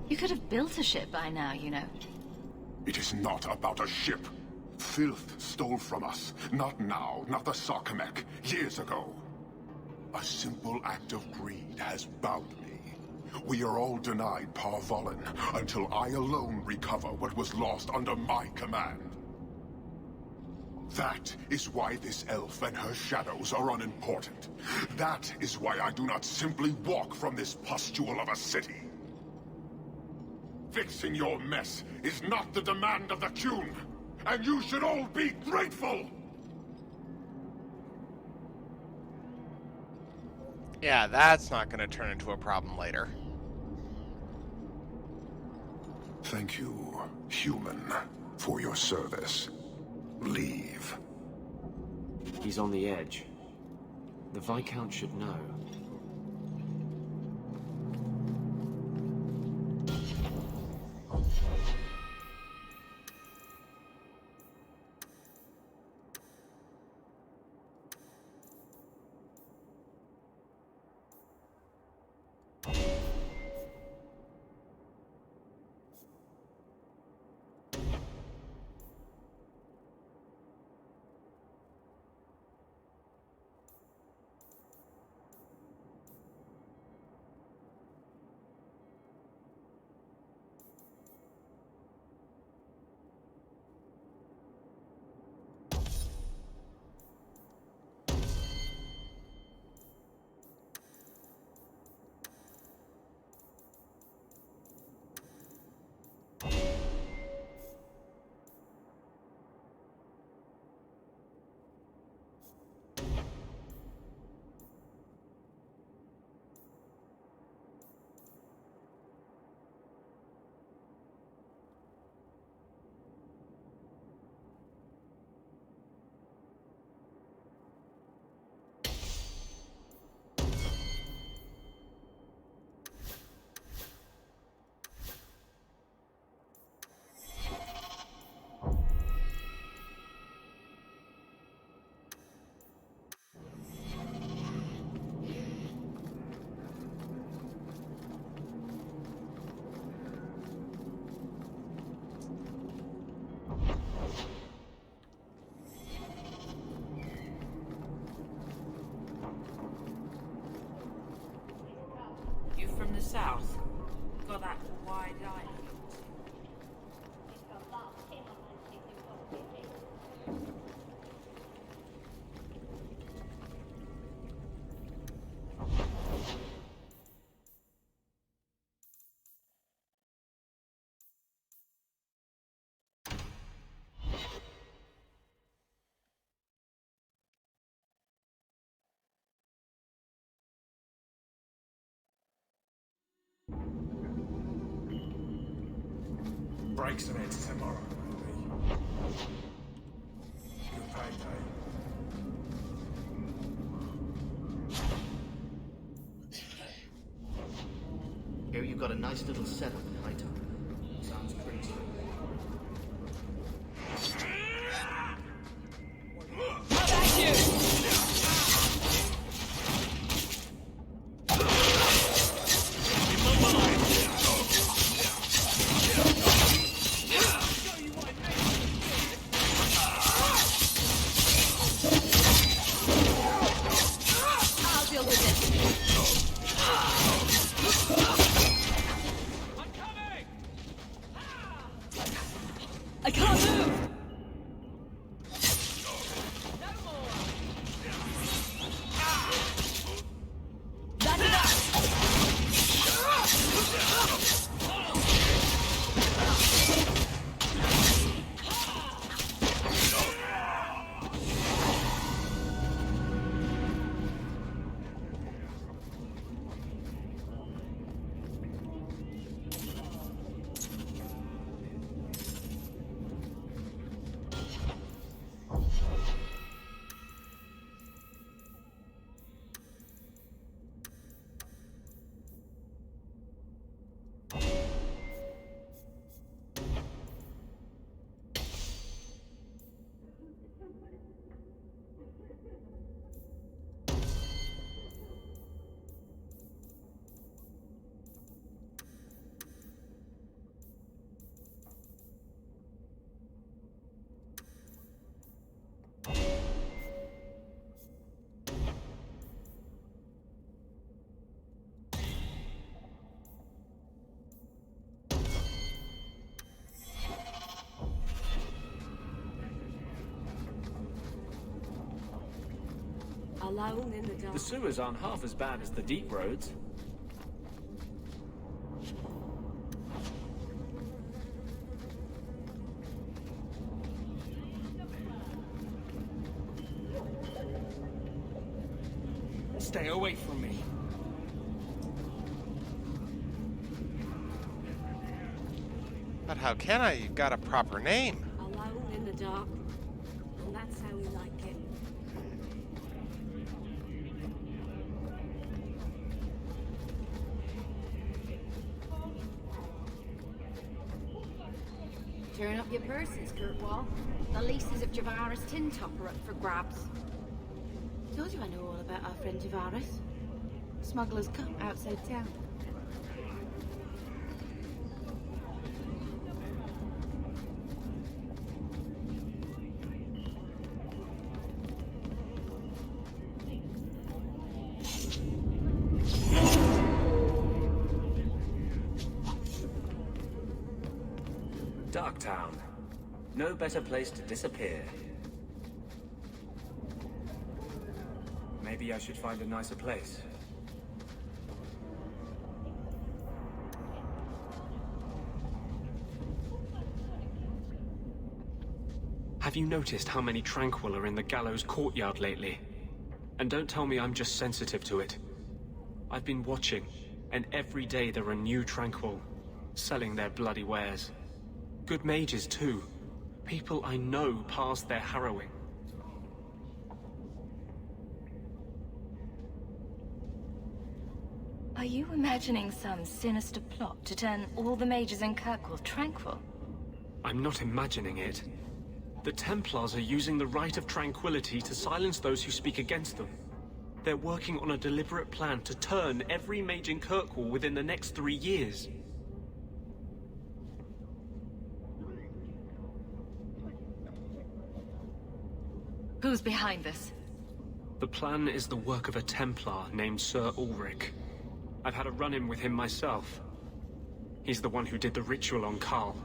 You could have built a ship by now, you know. It is not about a ship. Filth stole from us. Not now, not the Sarkamek. Years ago. A simple act of greed has bound me. We are all denied Parvolin until I alone recover what was lost under my command. That is why this elf and her shadows are unimportant. That is why I do not simply walk from this pustule of a city. Fixing your mess is not the demand of the Qun, and you should all be grateful! Yeah, that's not going to turn into a problem later. Thank you, human, for your service. Leave. He's on the edge. The Viscount should know. in the south. Got that wide island. Breaks an end tomorrow, maybe. Good payday. Here you've got a nice little setup in high time. Sounds pretty smooth. I can't move! Alone in the dark. The sewers aren't half as bad as the deep roads. Stay away from me. But how can I? You've got a proper name. Alone in the dark. And that's how we like it. Turn up your purses, Kirkwall. The leases of Javaris Tin Top are up for grabs. Told you I know all about our friend Javaris. Smuggler's Cup outside town. Darktown. No better place to disappear. Maybe I should find a nicer place. Have you noticed how many Tranquil are in the gallows courtyard lately? And don't tell me I'm just sensitive to it. I've been watching, and every day there are new Tranquil, selling their bloody wares. Good mages, too. People I know past their harrowing. Are you imagining some sinister plot to turn all the mages in Kirkwall tranquil? I'm not imagining it. The Templars are using the Right of Tranquility to silence those who speak against them. They're working on a deliberate plan to turn every mage in Kirkwall within the next 3 years. Who's behind this? The plan is the work of a Templar named Sir Ulrich. I've had a run-in with him myself. He's the one who did the ritual on Carl.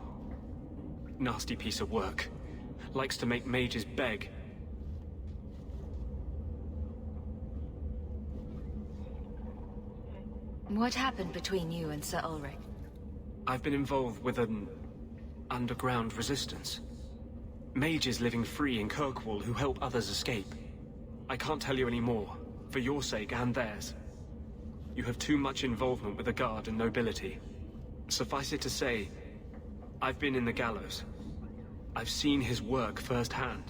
Nasty piece of work. Likes to make mages beg. What happened between you and Sir Ulrich? I've been involved with an underground resistance. Mages living free in Kirkwall who help others escape. I can't tell you any more, for your sake and theirs. You have too much involvement with the Guard and nobility. Suffice it to say, I've been in the gallows. I've seen his work firsthand.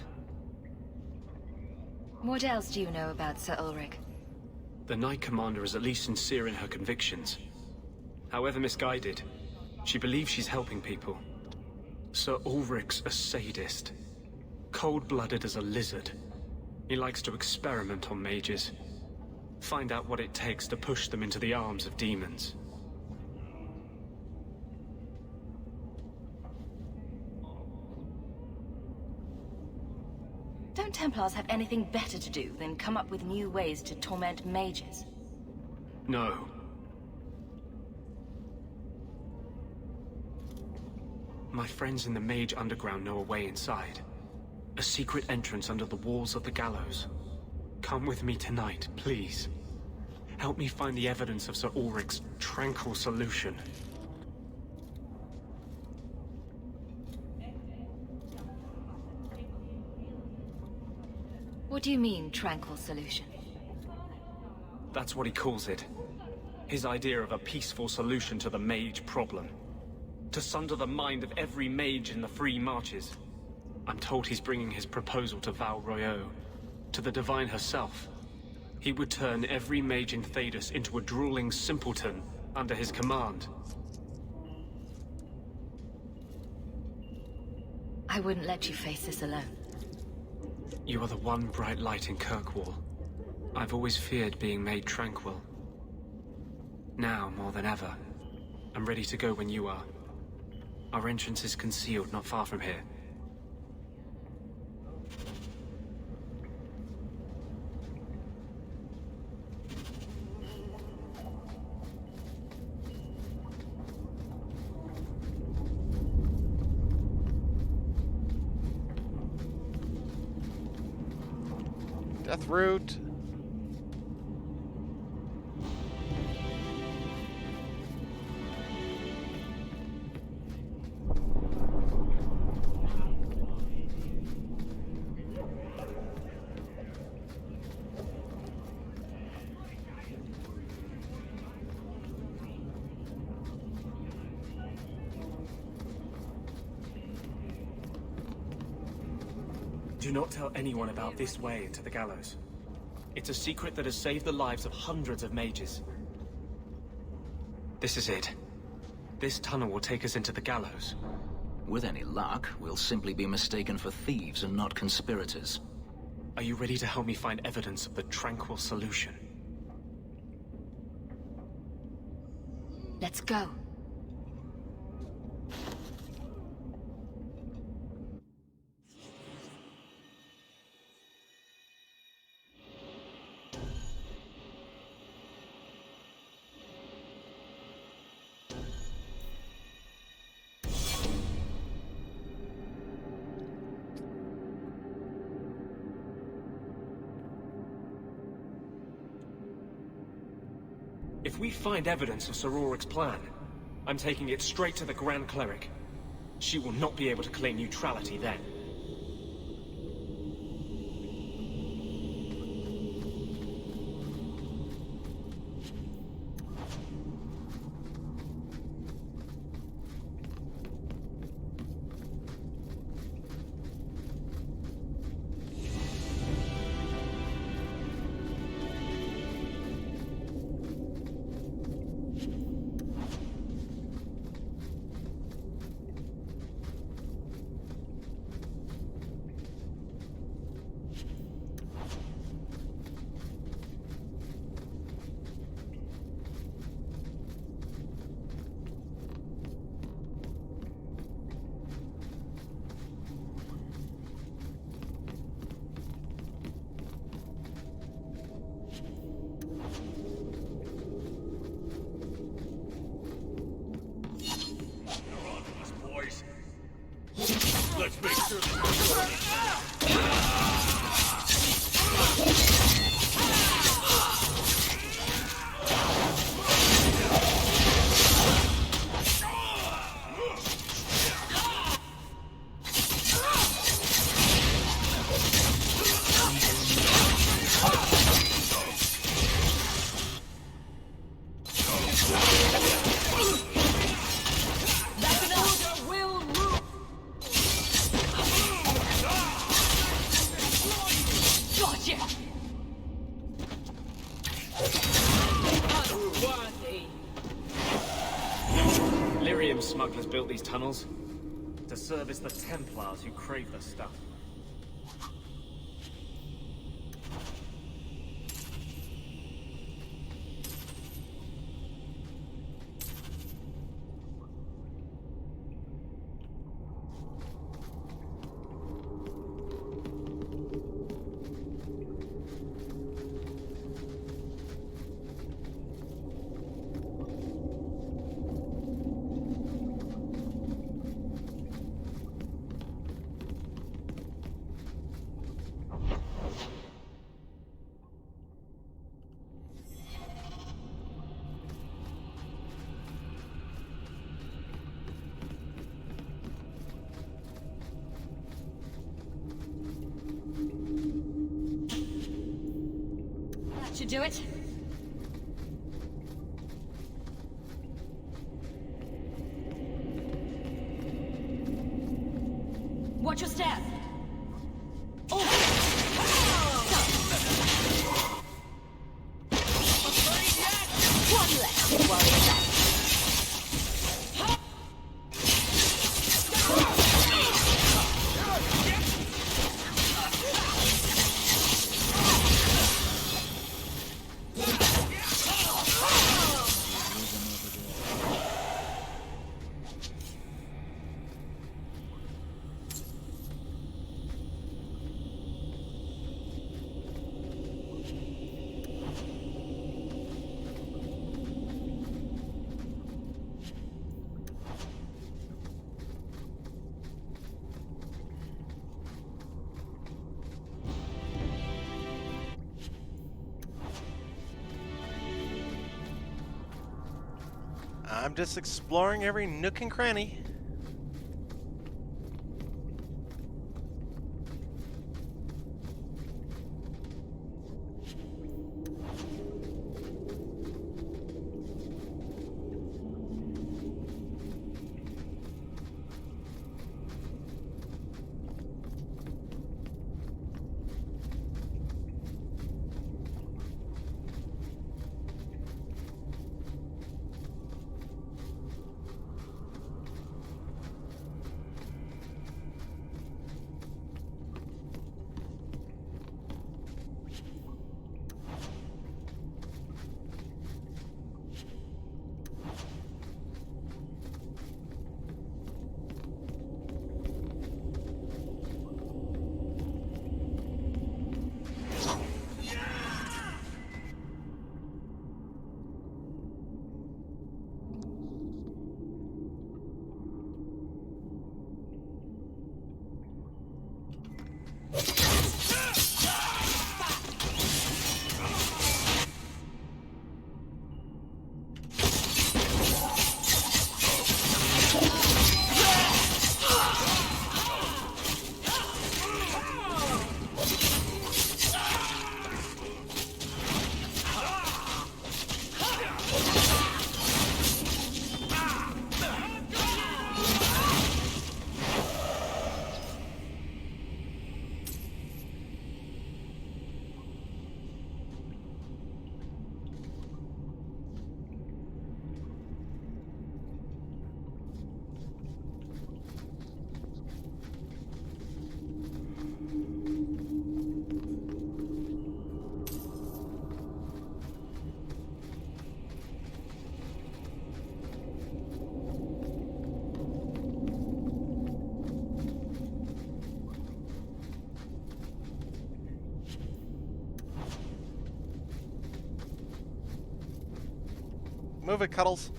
What else do you know about Sir Ulrich? The Knight Commander is at least sincere in her convictions. However misguided, she believes she's helping people. Sir Ulrich's a sadist. Cold-blooded as a lizard. He likes to experiment on mages. Find out what it takes to push them into the arms of demons. Don't Templars have anything better to do than come up with new ways to torment mages? No. My friends in the Mage Underground know a way inside. A secret entrance under the walls of the gallows. Come with me tonight, please. Help me find the evidence of Sir Ulrich's tranquil solution. What do you mean, tranquil solution? That's what he calls it. His idea of a peaceful solution to the mage problem. To sunder the mind of every mage in the Free Marches. I'm told he's bringing his proposal to Val Royeaux, to the Divine herself. He would turn every mage in Thedas into a drooling simpleton under his command. I wouldn't let you face this alone. You are the one bright light in Kirkwall. I've always feared being made tranquil. Now, more than ever, I'm ready to go when you are. Our entrance is concealed not far from here. Deathroot. Do not tell anyone about this way into the gallows. It's a secret that has saved the lives of hundreds of mages. This is it. This tunnel will take us into the gallows. With any luck, we'll simply be mistaken for thieves and not conspirators. Are you ready to help me find evidence of the tranquil solution? Let's go. If we find evidence of Sir Ulrich's plan, I'm taking it straight to the Grand Cleric. She will not be able to claim neutrality then. Lyrium smugglers built these tunnels to service the Templars who crave the stuff. That should do it. Watch your step. Oh. One less to worry about. I'm just exploring every nook and cranny. Move it, Cuddles.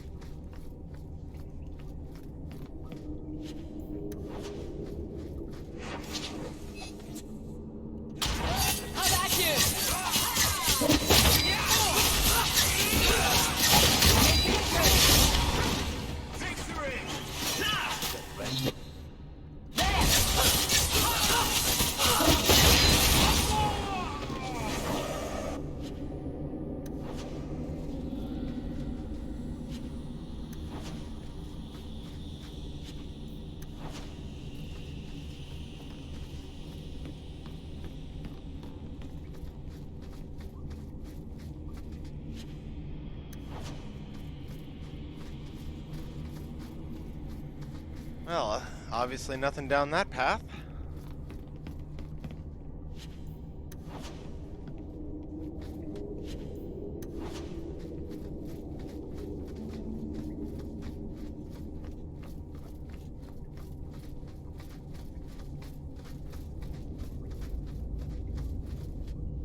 Well, obviously nothing down that path.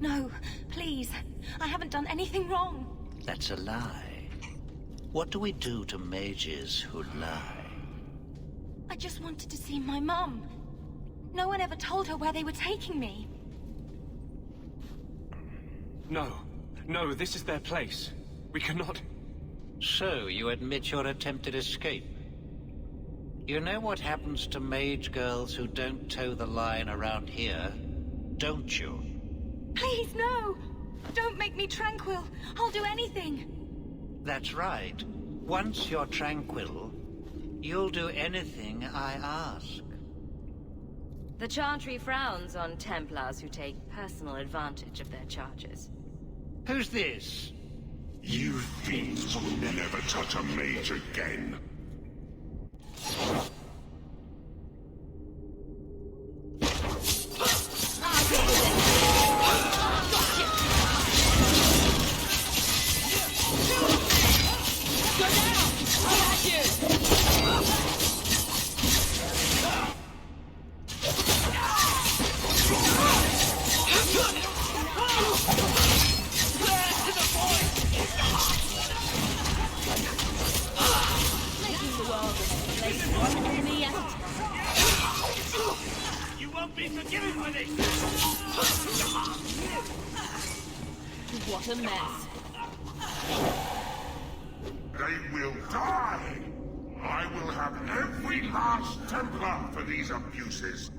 No, please. I haven't done anything wrong. That's a lie. What do we do to mages who lie? I just wanted to see my mum. No one ever told her where they were taking me. No. No, this is their place. We cannot... So, you admit your attempted escape? You know what happens to mage girls who don't toe the line around here, don't you? Please, no! Don't make me tranquil. I'll do anything. That's right. Once you're tranquil, you'll do anything I ask. The Chantry frowns on Templars who take personal advantage of their charges. Who's this? You fiends will never touch a mage again. You won't be forgiven for this! What a mess. They will die! I will have every last Templar for these abuses.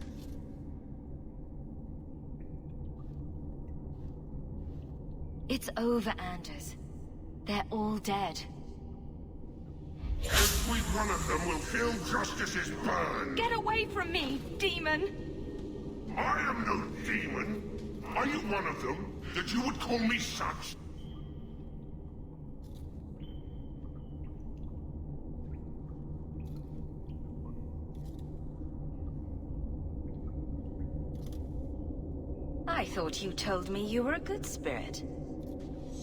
It's over, Anders. They're all dead. Every one of them will feel justice's burn. Get away from me, demon! I am no demon. Are you one of them, that you would call me such? I thought you told me you were a good spirit.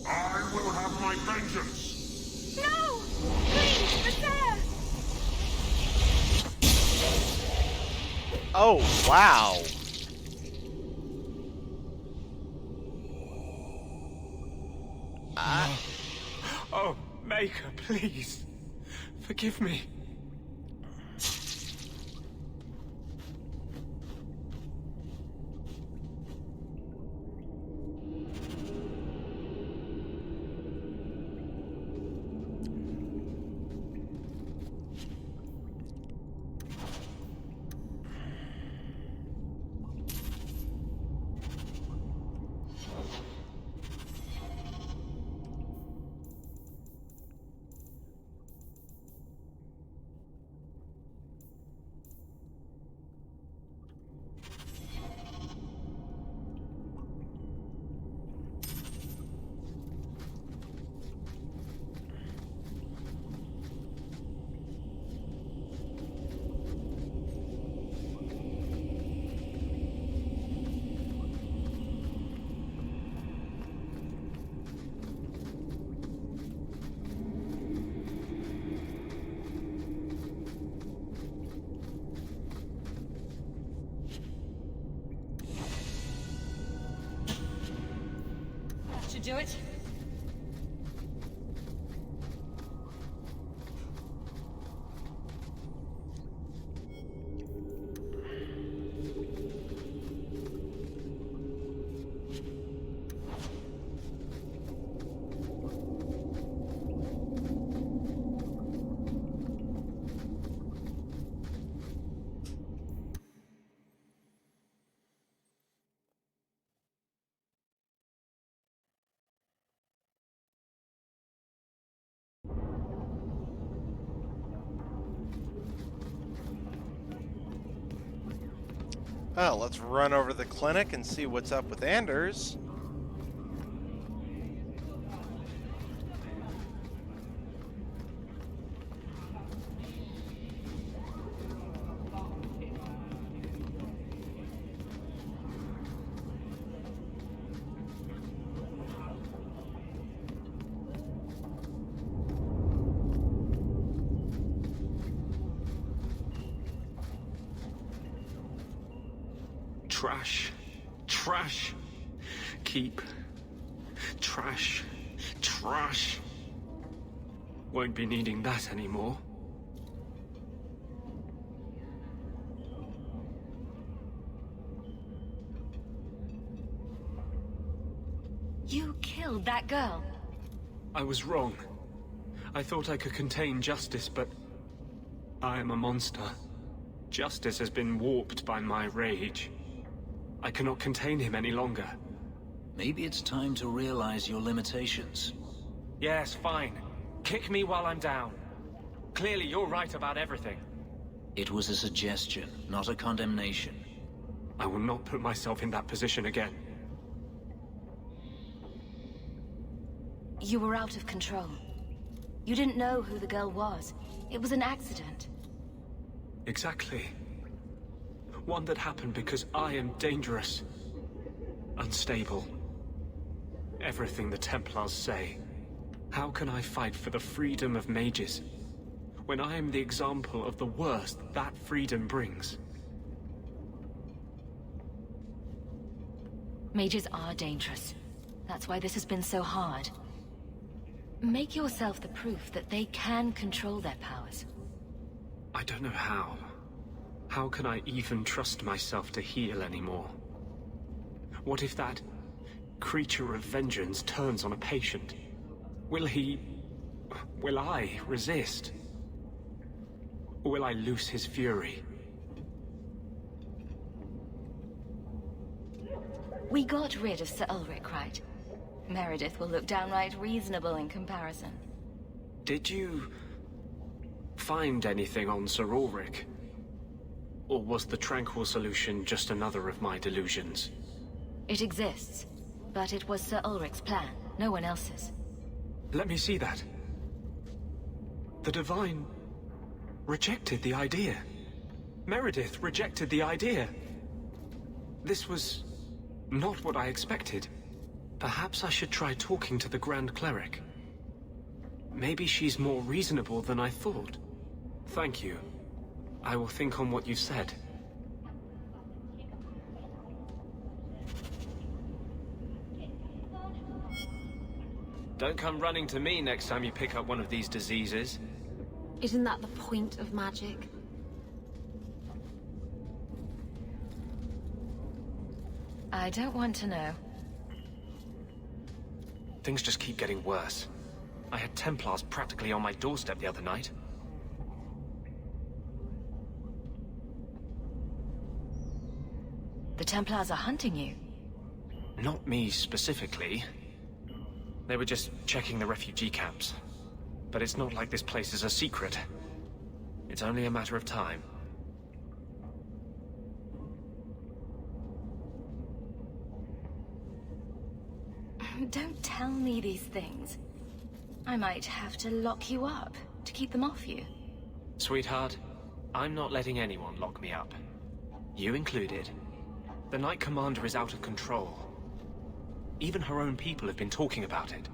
I will have my vengeance. No! Please, Besair! Oh, wow. Oh, Maker, please. Forgive me. That should do it. Well, let's run over to the clinic and see what's up with Anders. Trash. Trash. Keep. Trash. Trash. Won't be needing that anymore. You killed that girl. I was wrong. I thought I could contain Justice, but I am a monster. Justice has been warped by my rage. I cannot contain him any longer. Maybe it's time to realize your limitations. Yes, fine. Kick me while I'm down. Clearly you're right about everything. It was a suggestion, not a condemnation. I will not put myself in that position again. You were out of control. You didn't know who the girl was. It was an accident. Exactly. One that happened because I am dangerous. Unstable. Everything the Templars say. How can I fight for the freedom of mages, when I am the example of the worst that freedom brings? Mages are dangerous. That's why this has been so hard. Make yourself the proof that they can control their powers. I don't know how. How can I even trust myself to heal anymore? What if that creature of vengeance turns on a patient? Will I resist? Or will I loose his fury? We got rid of Sir Ulrich, right? Meredith will look downright reasonable in comparison. Did you find anything on Sir Ulrich? Or was the Tranquil solution just another of my delusions? It exists, but it was Sir Ulrich's plan, no one else's. Let me see that. The Divine rejected the idea. Meredith rejected the idea. This was not what I expected. Perhaps I should try talking to the Grand Cleric. Maybe she's more reasonable than I thought. Thank you. I will think on what you've said. Don't come running to me next time you pick up one of these diseases. Isn't that the point of magic? I don't want to know. Things just keep getting worse. I had Templars practically on my doorstep the other night. The Templars are hunting you. Not me specifically. They were just checking the refugee camps. But it's not like this place is a secret. It's only a matter of time. Don't tell me these things. I might have to lock you up to keep them off you. Sweetheart, I'm not letting anyone lock me up. You included. The Knight Commander is out of control. Even her own people have been talking about it.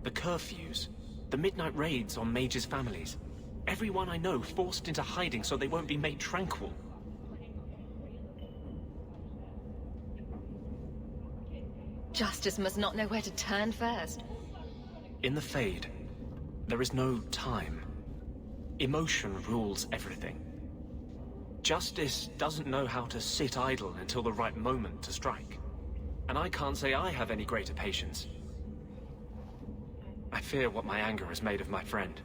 The curfews, the midnight raids on mages' families. Everyone I know forced into hiding so they won't be made tranquil. Justice must not know where to turn first. In the Fade, there is no time. Emotion rules everything. Justice doesn't know how to sit idle until the right moment to strike. And I can't say I have any greater patience. I fear what my anger has made of my friend.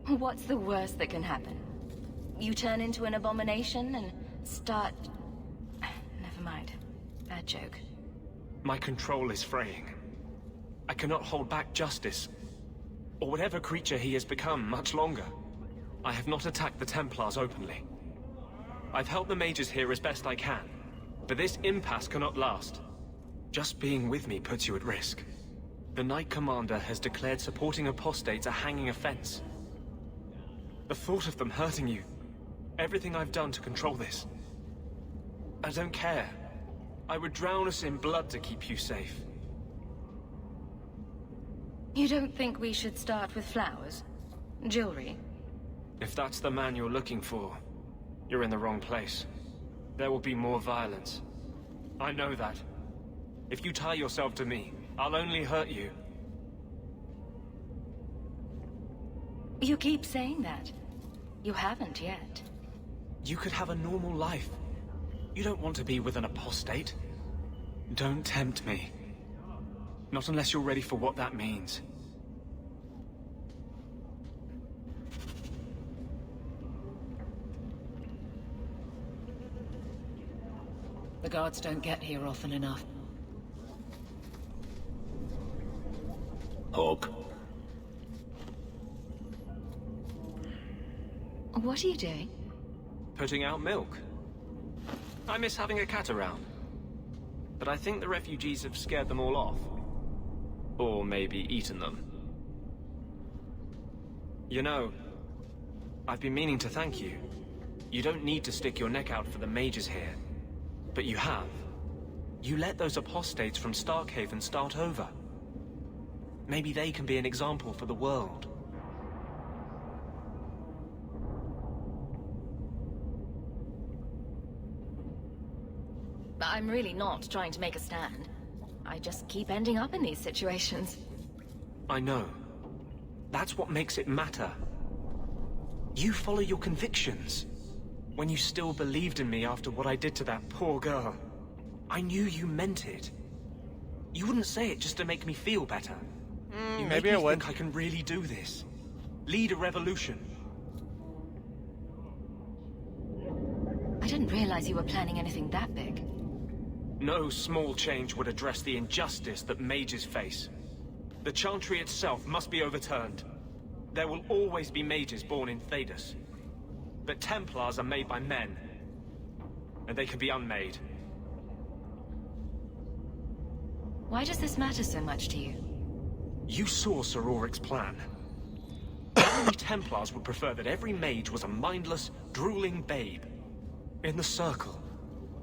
What's the worst that can happen? You turn into an abomination and start... Never mind. Bad joke. My control is fraying. I cannot hold back Justice, or whatever creature he has become, much longer. I have not attacked the Templars openly. I've helped the mages here as best I can, but this impasse cannot last. Just being with me puts you at risk. The Knight Commander has declared supporting apostates a hanging offense. The thought of them hurting you, everything I've done to control this. I don't care. I would drown us in blood to keep you safe. You don't think we should start with flowers? Jewelry? If that's the man you're looking for, You're in the wrong place. There will be more violence. I know that. If you tie yourself to me, I'll only hurt you. You keep saying that. You haven't yet. You could have a normal life. You don't want to be with an apostate. Don't tempt me. Not unless you're ready for what that means. The guards don't get here often enough. Hawk. What are you doing? Putting out milk. I miss having a cat around. But I think the refugees have scared them all off. Or maybe eaten them. You know, I've been meaning to thank you. You don't need to stick your neck out for the mages here. But you have. You let those apostates from Starkhaven start over. Maybe they can be an example for the world. I'm really not trying to make a stand. I just keep ending up in these situations. I know. That's what makes it matter. You follow your convictions. When you still believed in me after what I did to that poor girl, I knew you meant it. You wouldn't say it just to make me feel better. You made maybe me I would. think I can really do this. Lead a revolution. I didn't realize you were planning anything that big. No small change would address the injustice that mages face. The Chantry itself must be overturned. There will always be mages born in Thedas. But Templars are made by men. And they can be unmade. Why does this matter so much to you? You saw Sir Auric's plan. Many Templars would prefer that every mage was a mindless, drooling babe. In the Circle,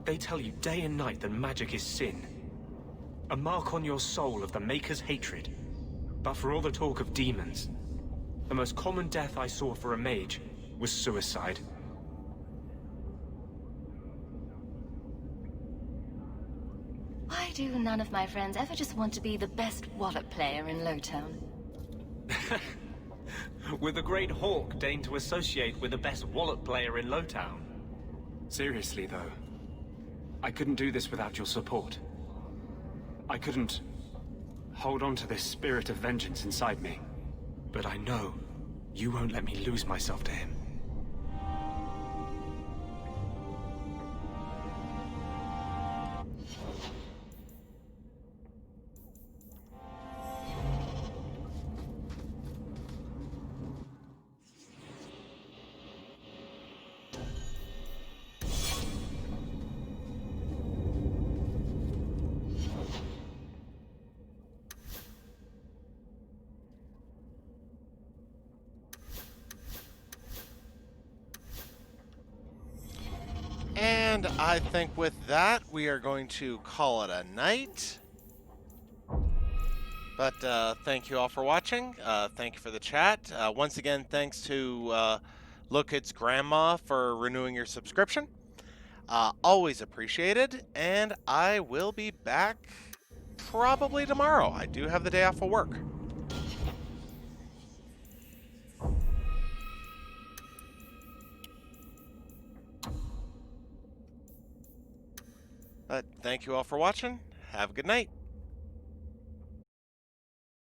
they tell you day and night that magic is sin. A mark on your soul of the Maker's hatred. But for all the talk of demons, the most common death I saw for a mage was suicide. Why do none of my friends ever just want to be the best wallet player in Lowtown? With the great Hawk deigned to associate with the best wallet player in Lowtown. Seriously, though, I couldn't do this without your support. I couldn't hold on to this spirit of vengeance inside me. But I know you won't let me lose myself to him. And I think with that, we are going to call it a night. But thank you all for watching. Thank you for the chat. Once again, thanks to Look It's Grandma for renewing your subscription. Always appreciated. And I will be back probably tomorrow. I do have the day off of work. But thank you all for watching. Have a good night.